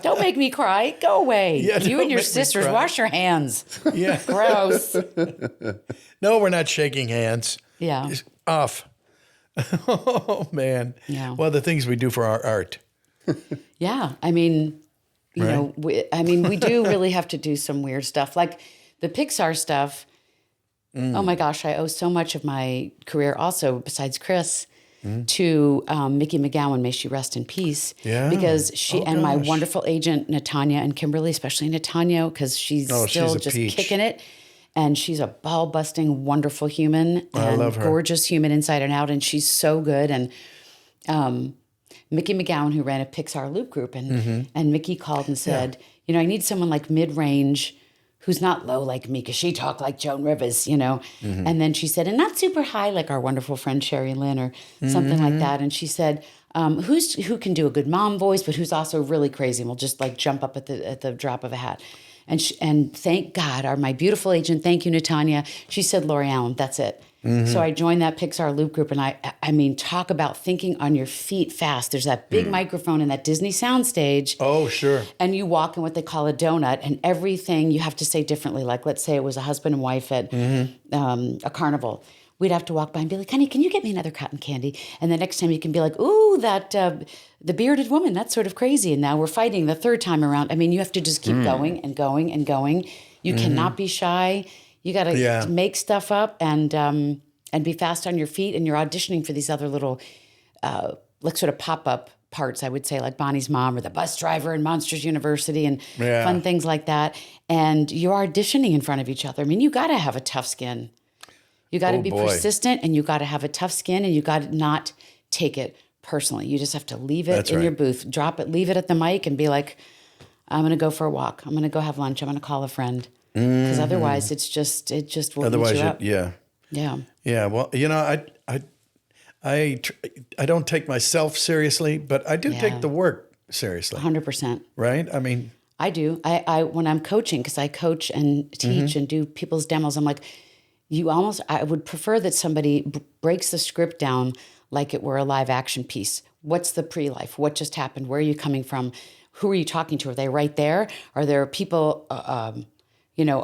Don't make me cry. Go away. Yeah, you and your sisters, wash your hands. Yeah. Gross. No, we're not shaking hands. Yeah. It's off. Oh, man. Yeah. Well, the things we do for our art. Yeah. I mean, you know, we do really have to do some weird stuff. Like the Pixar stuff. Oh, my gosh. I owe so much of my career also, besides Chris, to Mickey McGowan, may she rest in peace. Yeah. Because she and my wonderful agent, Natanya and Kimberly, especially Natanya, because she's still just kicking it. And she's a ball-busting, wonderful human. And I love her. Gorgeous human inside and out. And she's so good. And Mickey McGowan, who ran a Pixar Loop group, and Mickey called and said, you know, I need someone like mid-range who's not low like me, because she talked like Joan Rivers, you know. And then she said, and not super high like our wonderful friend Sherry Lynn or something like that. And she said, who can do a good mom voice, but who's also really crazy and will just like jump up at the drop of a hat. And thank God, my beautiful agent, thank you, Natanya, she said, Lori Allen, that's it. So I joined that Pixar Loop group, and I mean, talk about thinking on your feet fast. There's that big microphone in that Disney soundstage. Oh, sure. And you walk in what they call a donut, and everything you have to say differently. Like, let's say it was a husband and wife at a carnival. We'd have to walk by and be like, honey, can you get me another cotton candy? And the next time you can be like, ooh, that the bearded woman, that's sort of crazy. And now we're fighting the third time around. I mean, you have to just keep going and going and going. You cannot be shy. You got to make stuff up and be fast on your feet. And you're auditioning for these other little, like sort of pop-up parts, I would say, like Bonnie's mom or the bus driver in Monsters University and Yeah. fun things like that. And you're auditioning in front of each other. I mean, you got to have a tough skin. You got to Oh, be boy. persistent, and you got to have a tough skin, and you got to not take it personally. You just have to leave it That's in right. your booth, drop it, leave it at the mic, and be like, I'm going to go for a walk. I'm going to go have lunch. I'm going to call a friend. Because otherwise, it just will eat Mm-hmm. Otherwise, you up. yeah. Yeah. Yeah. Well, you know, I don't take myself seriously, but I do Yeah. take the work seriously, 100%. right? I mean, I do. I when I'm coaching, because I coach and teach and do people's demos, I'm like, I would prefer that somebody breaks the script down like it were a live action piece. What's the pre-life? What just happened? Where are you coming from? Who are you talking to? Are they right there? Are there people,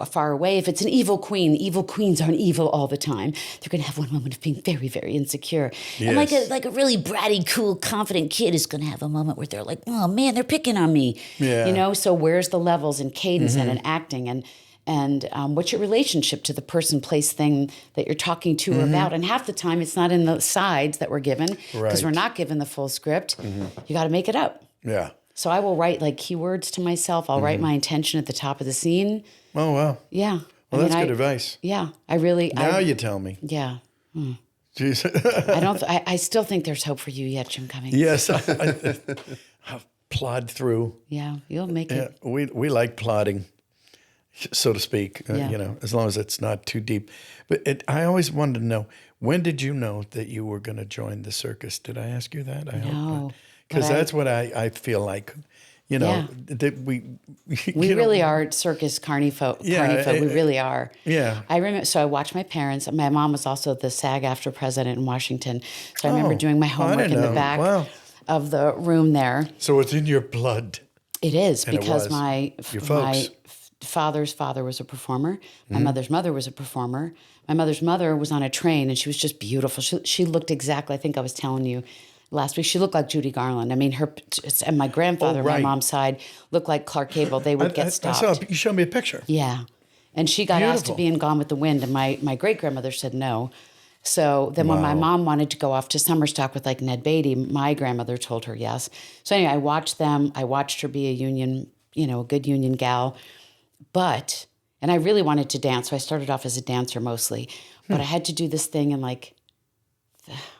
far away? If it's an evil queens aren't evil all the time. They're going to have one moment of being very, very insecure. And Yes. like a really bratty, cool, confident kid is going to have a moment where they're like, oh man, they're picking on me. Yeah. So where's the levels and cadence and in acting and what's your relationship to the person, place, thing that you're talking to or about? And half the time it's not in the sides that we're given because we're Right. not given the full script. You got to make it up. yeah. So I will write like keywords to myself. I'll write my intention at the top of the scene. Oh, wow. Yeah. Well, that's good advice. Yeah. I really. Now you tell me. Yeah. Jeez. I still think there's hope for you yet, Jim Cummings. Yes. I'll plod through. Yeah. You'll make Yeah, it. we like plodding, so to speak, Yeah. as long as it's not too deep. But I always wanted to know, when did you know that you were going to join the circus? Did I ask you that? I hope No, not. Because but that's what I feel like, Yeah. that we We really are circus carny folk. Yeah, We really are. Yeah. I remember. So I watched my parents. My mom was also the SAG-AFTRA president in Washington. So I remember Oh, doing my I homework didn't in the know. back Wow. of the room there. So it's in your blood. It is And it because was. my Your folks. father's father was a performer. Mm-hmm. My mother's mother was a performer. My mother's mother was on a train, and she was just beautiful. She looked exactly. I think I was telling you last week. She looked like Judy Garland. I mean, and my grandfather, on right. my mom's side, looked like Clark Gable. They would get I stopped. saw, you showed me a picture. Yeah. And she got asked to Beautiful. be in Gone with the Wind, and my great-grandmother said no. So then when my mom wanted to go off to summer stock with like Ned Beatty, my grandmother told her yes. So anyway, I watched them. I watched her be a union, a good union gal. And I really wanted to dance, so I started off as a dancer mostly. But I had to do this thing in like,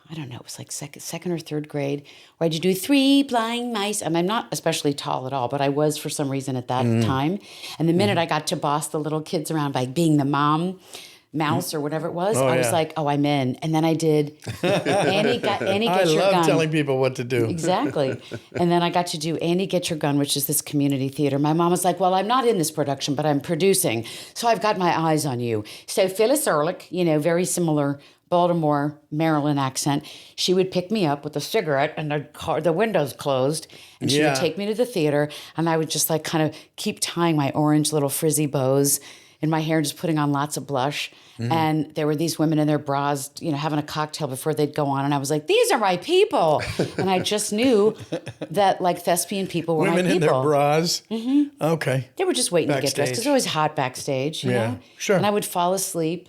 I don't know, it was like second or third grade, where I had to do 3 blind mice. I mean, I'm not especially tall at all, but I was for some reason at that time. And the minute I got to boss the little kids around by being the mouse or whatever it was, I was yeah. like, oh, I'm in. And then I did Annie Get I Your love Gun. telling people what to do. Exactly. And then I got to do Annie Get Your Gun, which is this community theater. My mom was like, well, I'm not in this production, but I'm producing. So I've got my eyes on you. So Phyllis Ehrlich, very similar Baltimore, Maryland accent, she would pick me up with a cigarette and the windows closed. And she Yeah. would take me to the theater. And I would just like kind of keep tying my orange little frizzy bows in my hair, just putting on lots of blush. And there were these women in their bras, having a cocktail before they'd go on. And I was like, these are my people. And I just knew that like thespian people were Women my in people. their bras. Mm-hmm. Okay. They were just waiting to get dressed because Backstage. it was hot backstage, you Yeah, know? sure. And I would fall asleep.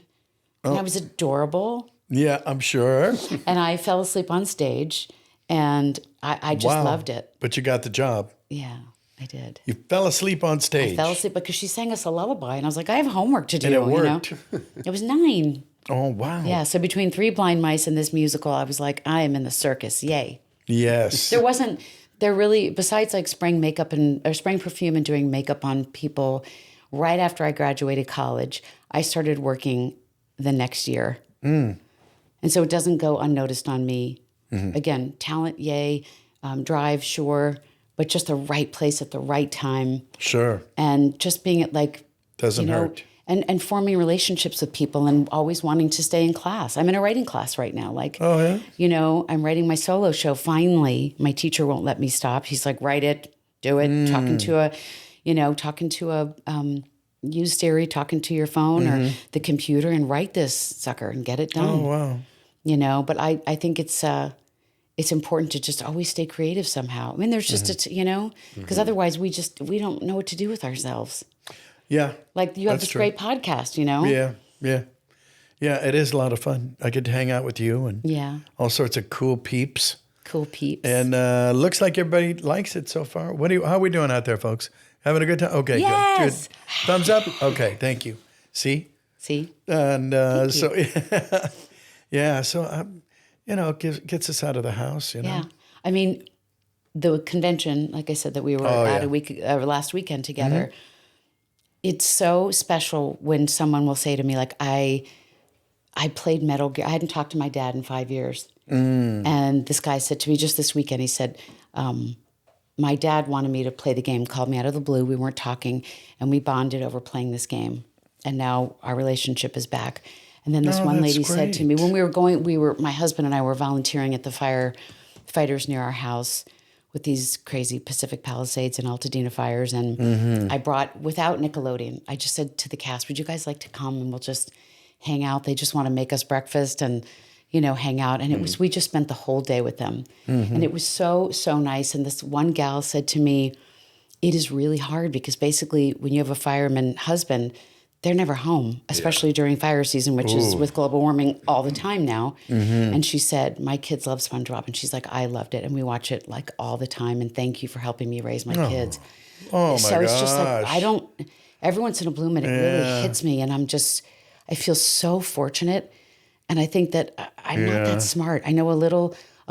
And I was adorable. Yeah, I'm sure. And I fell asleep on stage. And I just Wow. loved it. But you got the job. Yeah, I did. You fell asleep on stage. I fell asleep because she sang us a lullaby. And I was like, I have homework to do. And it worked. It was 9. Oh, wow. Yeah, so between 3 blind mice and this musical, I was like, I am in the circus. Yay. Yes. There really, besides like spraying spraying perfume and doing makeup on people, right after I graduated college, I started working the next year. And so it doesn't go unnoticed on me. Again, talent, yay, drive, sure, but just the right place at the right time. Sure. And just being at like, Doesn't hurt. And forming relationships with people and always wanting to stay in class. I'm in a writing class right now. Like, Oh, yeah? I'm writing my solo show. Finally, my teacher won't let me stop. He's like, write it, do it. Talking to a use Siri, talking to your phone or the computer and write this sucker and get it done. Oh, wow. But I think it's important to just always stay creative somehow. I mean, there's just, because otherwise we don't know what to do with ourselves. Yeah. Like you have That's this true. great podcast, Yeah, yeah. Yeah, it is a lot of fun. I get to hang out with you and Yeah. all sorts of cool peeps. Cool peeps. And looks like everybody likes it so far. How are we doing out there, folks? Having a good time? Okay, Yes. good. Thumbs up? Okay, thank you. See? And so, yeah, so, it gets us out of the house, Yeah. I mean, the convention, like I said, that we were at last weekend together, it's so special when someone will say to me, like, I played Metal Gear. I hadn't talked to my dad in 5 years. And this guy said to me just this weekend, he said, my dad wanted me to play the game, called me out of the blue. We weren't talking, and we bonded over playing this game. And now our relationship is back. And then this one lady said to me, when my husband and I were volunteering at the firefighters near our house with these crazy Pacific Palisades and Altadena fires. And I brought, without Nickelodeon, I just said to the cast, would you guys like to come and we'll just hang out? They just want to make us breakfast and hang out. And we just spent the whole day with them. And it was so, so nice. And this one gal said to me, it is really hard because basically when you have a fireman husband, they're never home, especially during fire season, which is with global warming all the time now. And she said, my kids love SpongeBob. And she's like, I loved it. And we watch it like all the time. And thank you for helping me raise my kids. Oh, my So it's just like, every once in a blue moon, it really hits me. And I feel so fortunate. And I think that I'm not that smart. I know a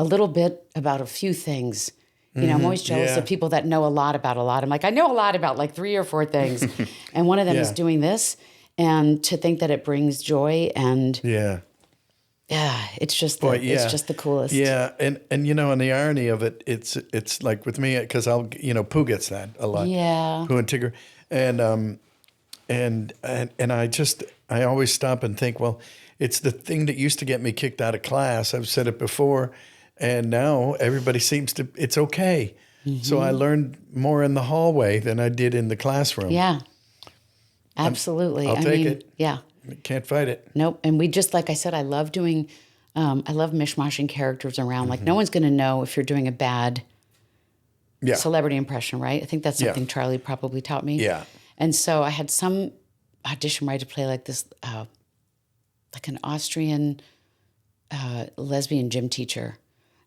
little bit about a few things. I'm always jealous of people that know a lot about a lot. I'm like, I know a lot about like 3 or 4 things. And one of them is doing this. And to think that it brings joy and it's just it's just the coolest. Yeah. And and the irony of it, it's like with me, because Pooh gets that a lot. Yeah. Pooh and Tigger. And I always stop and think, well, it's the thing that used to get me kicked out of class. I've said it before. And now everybody it's okay. So I learned more in the hallway than I did in the classroom. Yeah, absolutely. I'll take it. Yeah. Can't fight it. Nope. And we just, like I said, I love doing, I love mishmashing characters around. Like no one's going to know if you're doing a bad celebrity impression, right? I think that's something Charlie probably taught me. Yeah. And so I had some audition where I had to play like this, like an Austrian lesbian gym teacher.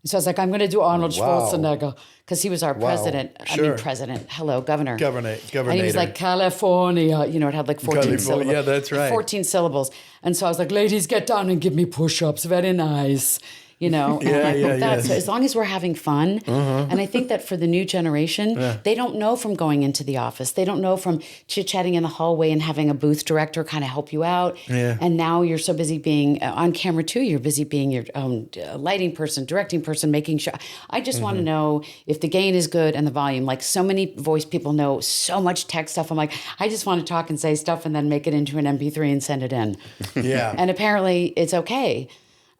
So I was like, I'm going to do Arnold Schwarzenegger because he was our president. Sure. I mean, president. Hello, governor. Governor. And he was like, California. It had like 14 syllables. Yeah, that's right. 14 syllables. And so I was like, ladies, get down and give me push-ups. Very nice. So as long as we're having fun. And I think that for the new generation, they don't know from going into the office. They don't know from chit-chatting in the hallway and having a booth director kind of help you out. Yeah. And now you're so busy being on camera too. You're busy being your own lighting person, directing person, making sure. I just want to know if the gain is good and the volume. Like so many voice people know so much tech stuff. I'm like, I just want to talk and say stuff and then make it into an MP3 and send it in. Yeah. And apparently it's okay.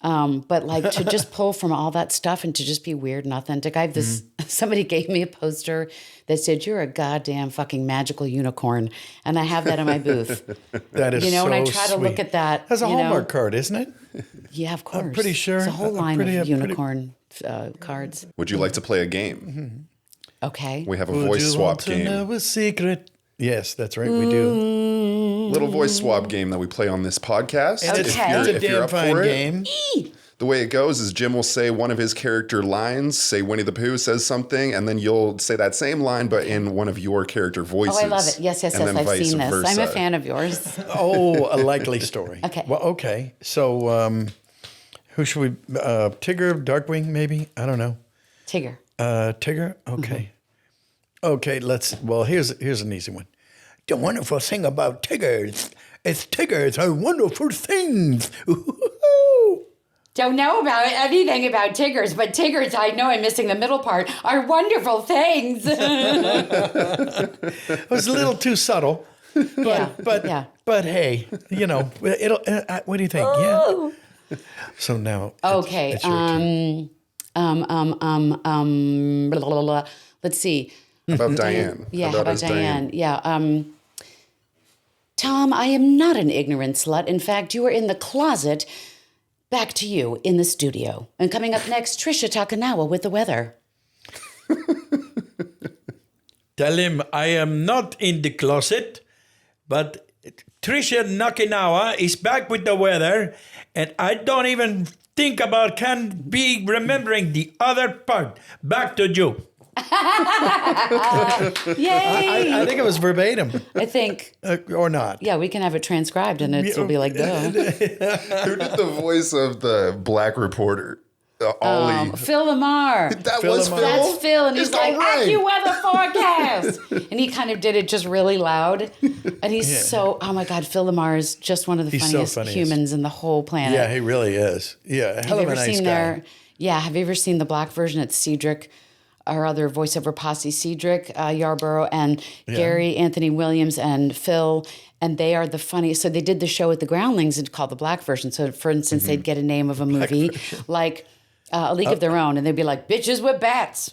But like to just pull from all that stuff and to just be weird and authentic. I have this, somebody gave me a poster that said, you're a goddamn fucking magical unicorn. And I have that in my booth. That is so and I try to look at that. That's a Hallmark card, isn't it? Yeah, of course. I'm pretty sure. It's a whole line of unicorn cards. Would you like to play a game? Okay. We have a voice swap game. Know a secret? Yes, that's right. We do. Little voice swap game that we play on this podcast. And it's a damn fine game. The way it goes is Jim will say one of his character lines, say Winnie the Pooh says something, and then you'll say that same line, but in one of your character voices. Oh, I love it. Yes. I've seen this. Versa. I'm a fan of yours. A likely story. Okay. Well, okay. So who should we, Tigger, Darkwing, maybe? I don't know. Tigger. Tigger? Okay. Okay, here's an easy one. The wonderful thing about tigers is tigers are wonderful things. Don't know about anything about tigers, but tigers, I know I'm missing the middle part, are wonderful things. It was a little too subtle, but hey, it'll. What do you think? Oh. Yeah. So now, okay. It's your turn. Blah, blah, blah. Let's see. How about Diane? Yeah, how about Diane? Yeah. Tom, I am not an ignorant slut. In fact, you are in the closet. Back to you in the studio. And coming up next, Trisha Takanawa with the weather. Tell him I am not in the closet, but Tricia Nakinawa is back with the weather, and I don't even think about can be remembering the other part. Back to you. Yay! I think it was verbatim. I think. Or not. Yeah, we can have it transcribed and it'll be like, duh. Who did the voice of the black reporter? Ollie. Phil Lamar. That Phil was Lamar. Phil? That's Phil, and he's Is like, that right? AccuWeather forecast. And he kind of did it just really loud. And he's so, oh my God, Phil Lamar is just one of the He's so funniest funny. humans in the whole planet. Yeah, he really is. Yeah, hell Have you of a ever nice seen guy. have you ever seen the black version? It's Cedric, our other voiceover posse, Cedric Yarborough and Gary Anthony Williams and Phil. And they are the funniest. So they did the show at the Groundlings and called the black version. So for instance, they'd get a name of a movie like A League of Their Own, and they'd be like, bitches with bats.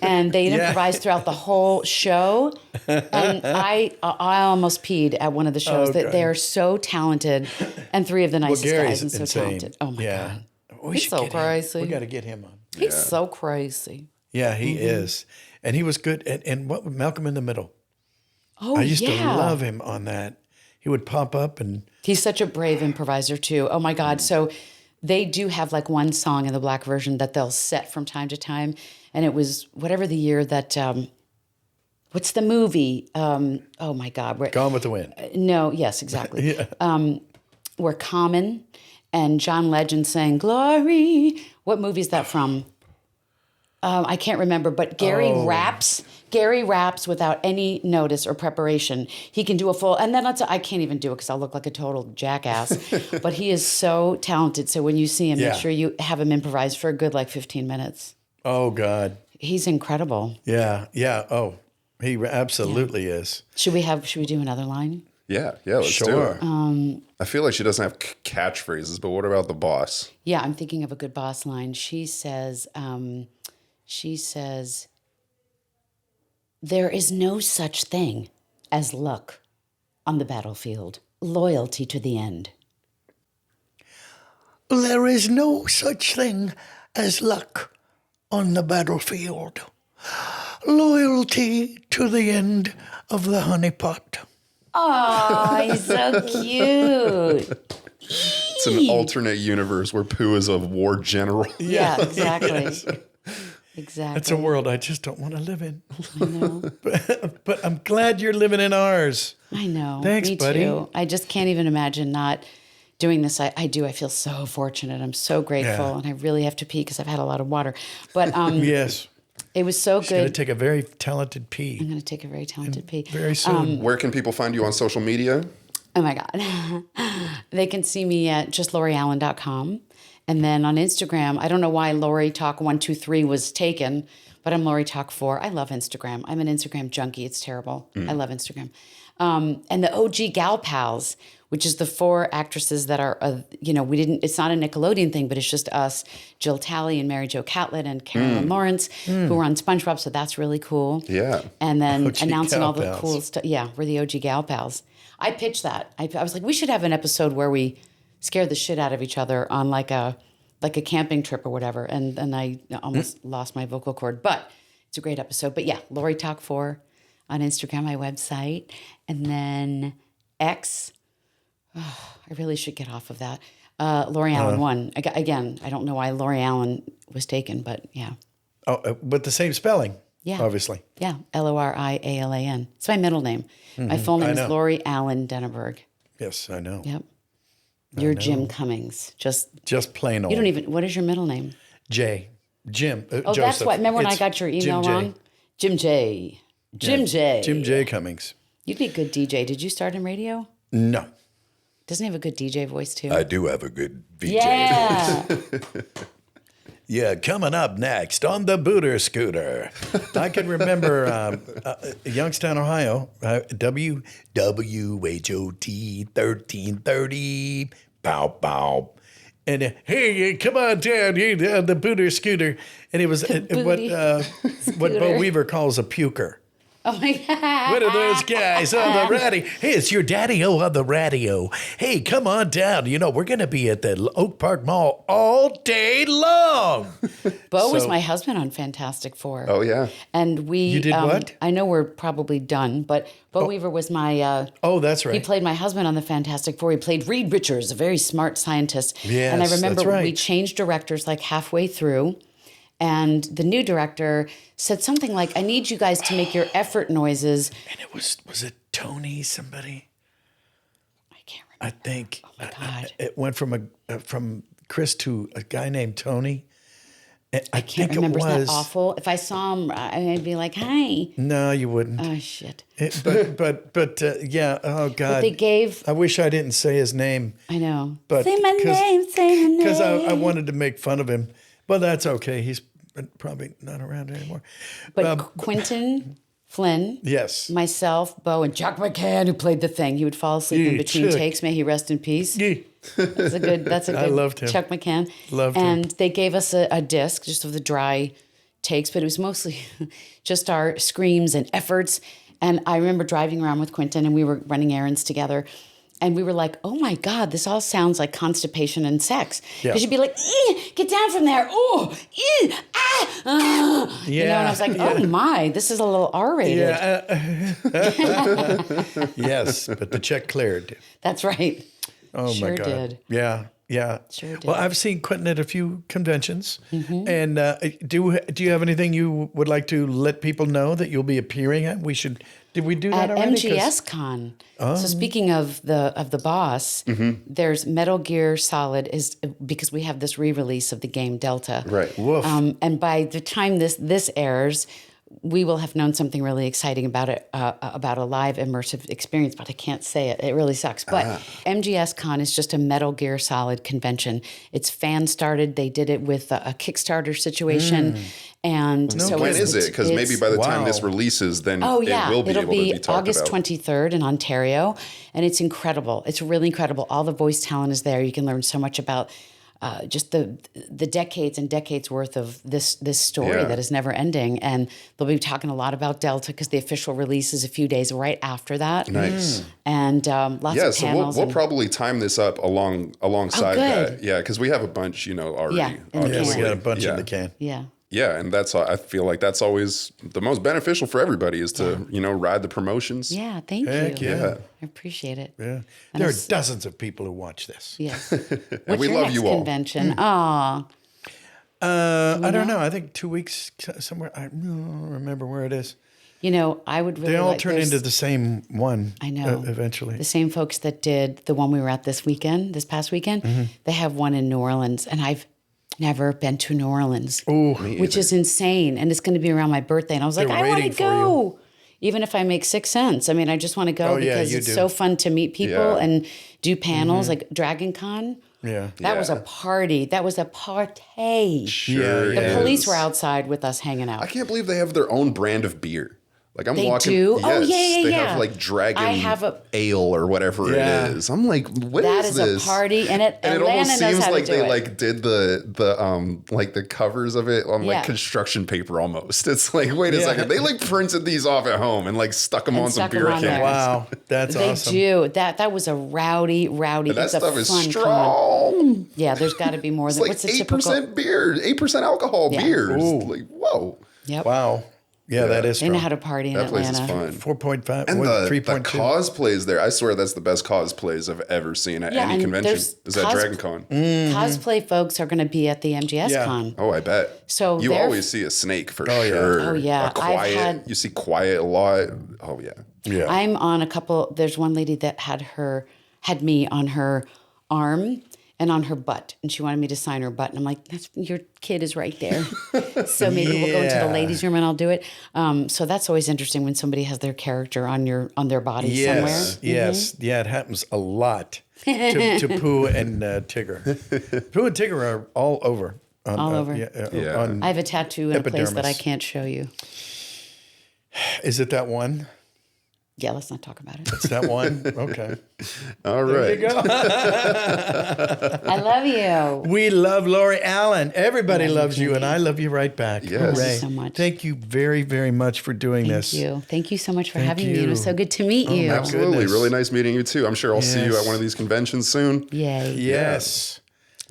And they'd improvise throughout the whole show. And I almost peed at one of the shows. That they're so talented, and three of the nicest Gary's guys and so insane. talented. Oh my God. We He's should so get him. crazy. We got to get him on. He's so crazy. Yeah, he is. And he was good. And what Malcolm in the Middle? Oh, I used to love him on that. He would pop up and He's such a brave improviser too. Oh my God. So they do have like one song in the black version that they'll set from time to time. And it was whatever the year that, what's the movie? Oh my God. Gone with the Wind. No, yes, exactly. Where Common and John Legend sang Glory. What movie is that from? I can't remember, but Gary raps. Gary raps without any notice or preparation. He can do a full, and then I can't even do it because I'll look like a total jackass. But he is so talented. So when you see him, make sure you have him improvise for a good 15 minutes. Oh, God. He's incredible. Yeah. Yeah. Oh, he absolutely is. Should we do another line? Yeah, let's do Sure. it. I feel like she doesn't have catchphrases, but what about the boss? Yeah, I'm thinking of a good boss line. She says, there is no such thing as luck on the battlefield. Loyalty to the end. There is no such thing as luck on the battlefield. Loyalty to the end of the honeypot. Oh, he's so cute. It's an alternate universe where Pooh is a war general. Yeah, exactly. Exactly. That's a world I just don't want to live in. I know. But I'm glad you're living in ours. I know. Thanks, Me buddy. too. I just can't even imagine not doing this. I do. I feel so fortunate. I'm so grateful. Yeah. And I really have to pee because I've had a lot of water. But Yes. it was so She's going to good. take a very talented pee I'm going to take a very talented pee. very soon. Where can people find you on social media? Oh my God. They can see me at justloriallen.com. And then on Instagram, I don't know why Lori Talk 123 was taken, but I'm Lori Talk 4. I love Instagram. I'm an Instagram junkie. It's terrible. I love Instagram. And the OG Gal Pals, which is the 4 actresses that are, it's not a Nickelodeon thing, but it's just us, Jill Talley and Mary Jo Catlett and Carolyn Lawrence, who were on SpongeBob. So that's really cool. Yeah. And then OG announcing Gal all the Pals. cool stuff. Yeah, we're the OG Gal Pals. I pitched that. I was like, we should have an episode where we scare the shit out of each other on like a camping trip or whatever. And I almost lost my vocal cord, but it's a great episode. But yeah, Lori Talk 4 on Instagram, my website. And then X, I really should get off of that. Lori Allen 1. Again, I don't know why Lori Allen was taken, but yeah. Oh, but the same spelling. Yeah. Obviously. Yeah, Lorialan. It's my middle name. My full name I is know. Lori Allen Denneberg. Yes, I know. Yep. You're Jim Cummings. Just plain old. you don't even. What is your middle name? J. Jim. Oh, Joseph. that's what. Remember when I It's got your email Jim J. wrong? Jim J. Jim J. Jim J. Cummings. You'd be a good DJ. Did you start in radio? No. Doesn't he have a good DJ voice too? I do have a good VJ. Yeah. Yeah, coming up next on the Booter Scooter. I can remember Youngstown, Ohio, WWHOT 1330, pow, pow. And hey, come on down here on the Booter Scooter. And it was what Bo Weaver calls a puker. Oh my God. What are those guys on the radio? Hey, it's your daddy-o on the radio. Hey, come on down. You know, we're going to be at the Oak Park Mall all day long. Bo was my husband on Fantastic Four. Oh, yeah. And we... You did what? I know we're probably done, but Bo Weaver was my... Oh, that's right. He played my husband on the Fantastic Four. He played Reed Richards, a very smart scientist. Yes, and I remember that's right. we changed directors like halfway through. And the new director said something like, I need you guys to make your effort noises. And it was it Tony somebody? I can't remember. I think. Oh, my God. It went from Chris to a guy named Tony. I can't think remember. it was. Isn't that awful? If I saw him, I'd be like, hi. No, you wouldn't. Oh, shit. But yeah. Oh God. But they gave... I wish I didn't say his name. I know. But say my name, say my name. Because I wanted to make fun of him. But that's okay. He's probably not around anymore. But Quentin Flynn, Yes. myself, Bo, and Chuck McCann, who played the Thing. He would fall asleep in Yeah, between Chuck. takes. May he rest in peace. Yeah. That's a good. I loved him. Chuck McCann. Loved him. And they gave us a disc just of the dry takes, but it was mostly just our screams and efforts. And I remember driving around with Quentin, and we were running errands together. And we were like, oh my God, this all sounds like constipation and sex. Yeah. Because you'd be like, get down from there. Oh, ah. You know, and I was like, oh my, this is a little R-rated. Yeah. Yes, but the check cleared. That's right. Oh Sure my God. did. Yeah. Yeah. Sure did. Well, I've seen Quentin at a few conventions. Mm-hmm. And do you have anything you would like to let people know that you'll be appearing at? Did we do that At already? MGS Con. So speaking of the boss, there's Metal Gear Solid is because we have this re-release of the game Delta. Right. Woof. And by the time this airs, we will have known something really exciting about it, about a live immersive experience, but I can't say it. It really sucks. But MGS Con is just a Metal Gear Solid convention. It's fan started. They did it with a Kickstarter situation. And so When is it? Because maybe by the time this releases, then Oh yeah, it will be it'll able be to be talked August about. 23rd in Ontario, and it's incredible. It's really incredible. All the voice talent is there. You can learn so much about just the decades and decades worth of this story that is never ending. And they'll be talking a lot about Delta because the official release is a few days right after that. Nice. And lots Yeah, of so panels. we'll probably time this up alongside good. that. Yeah, because we have a bunch, already. Yeah, in the Yeah, we obviously. got a bunch yeah. in the can. yeah. Yeah, and I feel like that's always the most beneficial for everybody is to, ride the promotions. Yeah, thank Heck you. yeah. I appreciate it. Yeah. There are dozens of people who watch this. Yes. And we your love next you all. convention? Aw. I don't know. I think 2 weeks somewhere. I don't remember where it is. I would really They all like turn into the same one. I know. Eventually. The same folks that did the one we were at this past weekend, they have one in New Orleans, and I've never been to New Orleans, which is insane. And it's going to be around my birthday. And I was like, They're I want to waiting for go. Even if I make 6 cents. I mean, I just want to go because you it's do. so fun to meet people Yeah. and do panels like Dragon Con. Yeah. That was a Yeah. party. That was a party. Sure. Yeah, The yeah. police were outside with us hanging out. I can't believe they have their own brand of beer. Like I'm They walking. do? Oh, Yes, yeah, They yeah. have like Dragon I have a- Ale or whatever Yeah. it is. I'm like, what That is is this? a party, and it And it Atlanta almost knows seems how like to do they it. like did the covers of it on like Yeah. construction paper almost. It's like, wait a second, they like printed these off at home and like stuck them And on some stuck 'em beer on there. cans. Wow. That's They awesome. do. That was a rowdy. And that it's a stuff is fun con. strong. Yeah, there's got to be more It's than like what's the typical. 8% beer, 8% alcohol Yeah. beers. Ooh. Like, whoa. Yep. Wow. Yeah, that is They strong. know how to party in That place Atlanta. is fun. 4.5. And what, the 3.2. cosplays there, I swear that's the best cosplays I've ever seen at Yeah, any and convention. there's Is at Dragon Con. Cosplay folks are going to be at the MGS Yeah. Con. Oh, I bet. So you they're- always see a snake for Oh, yeah. sure. Oh, yeah. A quiet. You see quiet a lot. Oh yeah. Yeah. I'm on a couple. There's one lady that had me on her arm and on her butt, and she wanted me to sign her butt. And I'm like, "That's your kid is right there." So maybe we'll go into the Yeah. ladies' room and I'll do it. So that's always interesting when somebody has their character on their body somewhere. Yes, yes, yeah, it happens a lot to Pooh and Tigger. Pooh and Tigger are all over. All over. Yeah. On, I have a tattoo in a place that I Epidermis. can't show you. is it that one? Yeah, let's not talk about it. It's that one? Okay. All There right. you go. I love you. We love Lori Allen. Everybody Love you, loves you, and Jimmy. I love you right back. Yes. Thank you Hooray. so much. Thank you very, very much for doing this. Thank you. Thank you so much for Thank having me. It was you. so good to meet you. my Absolutely. goodness. Really nice meeting you too. I'm sure I'll see you Yes. at one of these conventions soon. Yay. Yes.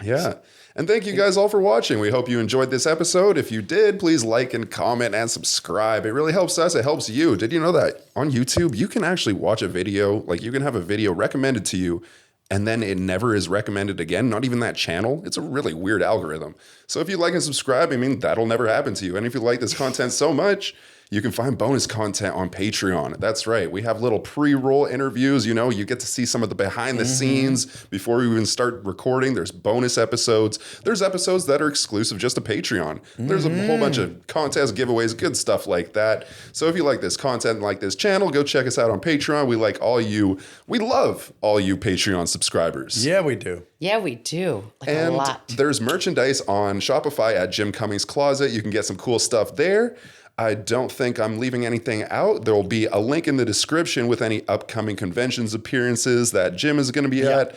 Yeah. And thank you guys all for watching. We hope you enjoyed this episode. If you did, please like and comment and subscribe. It really helps us. It helps you. Did you know that on YouTube, you can actually watch a video, like you can have a video recommended to you, and then it never is recommended again, not even that channel. It's a really weird algorithm. So if you like and subscribe, I mean, that'll never happen to you. And if you like this content so much, you can find bonus content on Patreon. That's right. We have little pre-roll interviews. You know, you get to see some of the behind the scenes before we even start recording. There's bonus episodes. There's episodes that are exclusive just to Patreon. There's a whole bunch of contests, giveaways, good stuff like that. So if you like this content and like this channel, go check us out on Patreon. We like all you. We love all you Patreon subscribers. Yeah, we do. Yeah, we do. Like And a lot. there's merchandise on Shopify at Jim Cummings Closet. You can get some cool stuff there. I don't think I'm leaving anything out. There will be a link in the description with any upcoming conventions appearances that Jim is going to be at,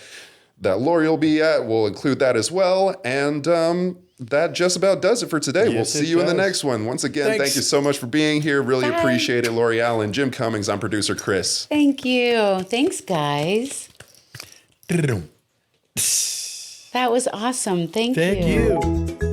that Lori will be at. We'll include that as well. And that just about does it for today. We'll Yes, see it you in the does. next one. Once again, Thanks. thank you so much for being here. Really Bye. appreciate it. Lori Allen, Jim Cummings. I'm producer Chris. Thank you. Thanks, guys. That was awesome. Thank Thank you.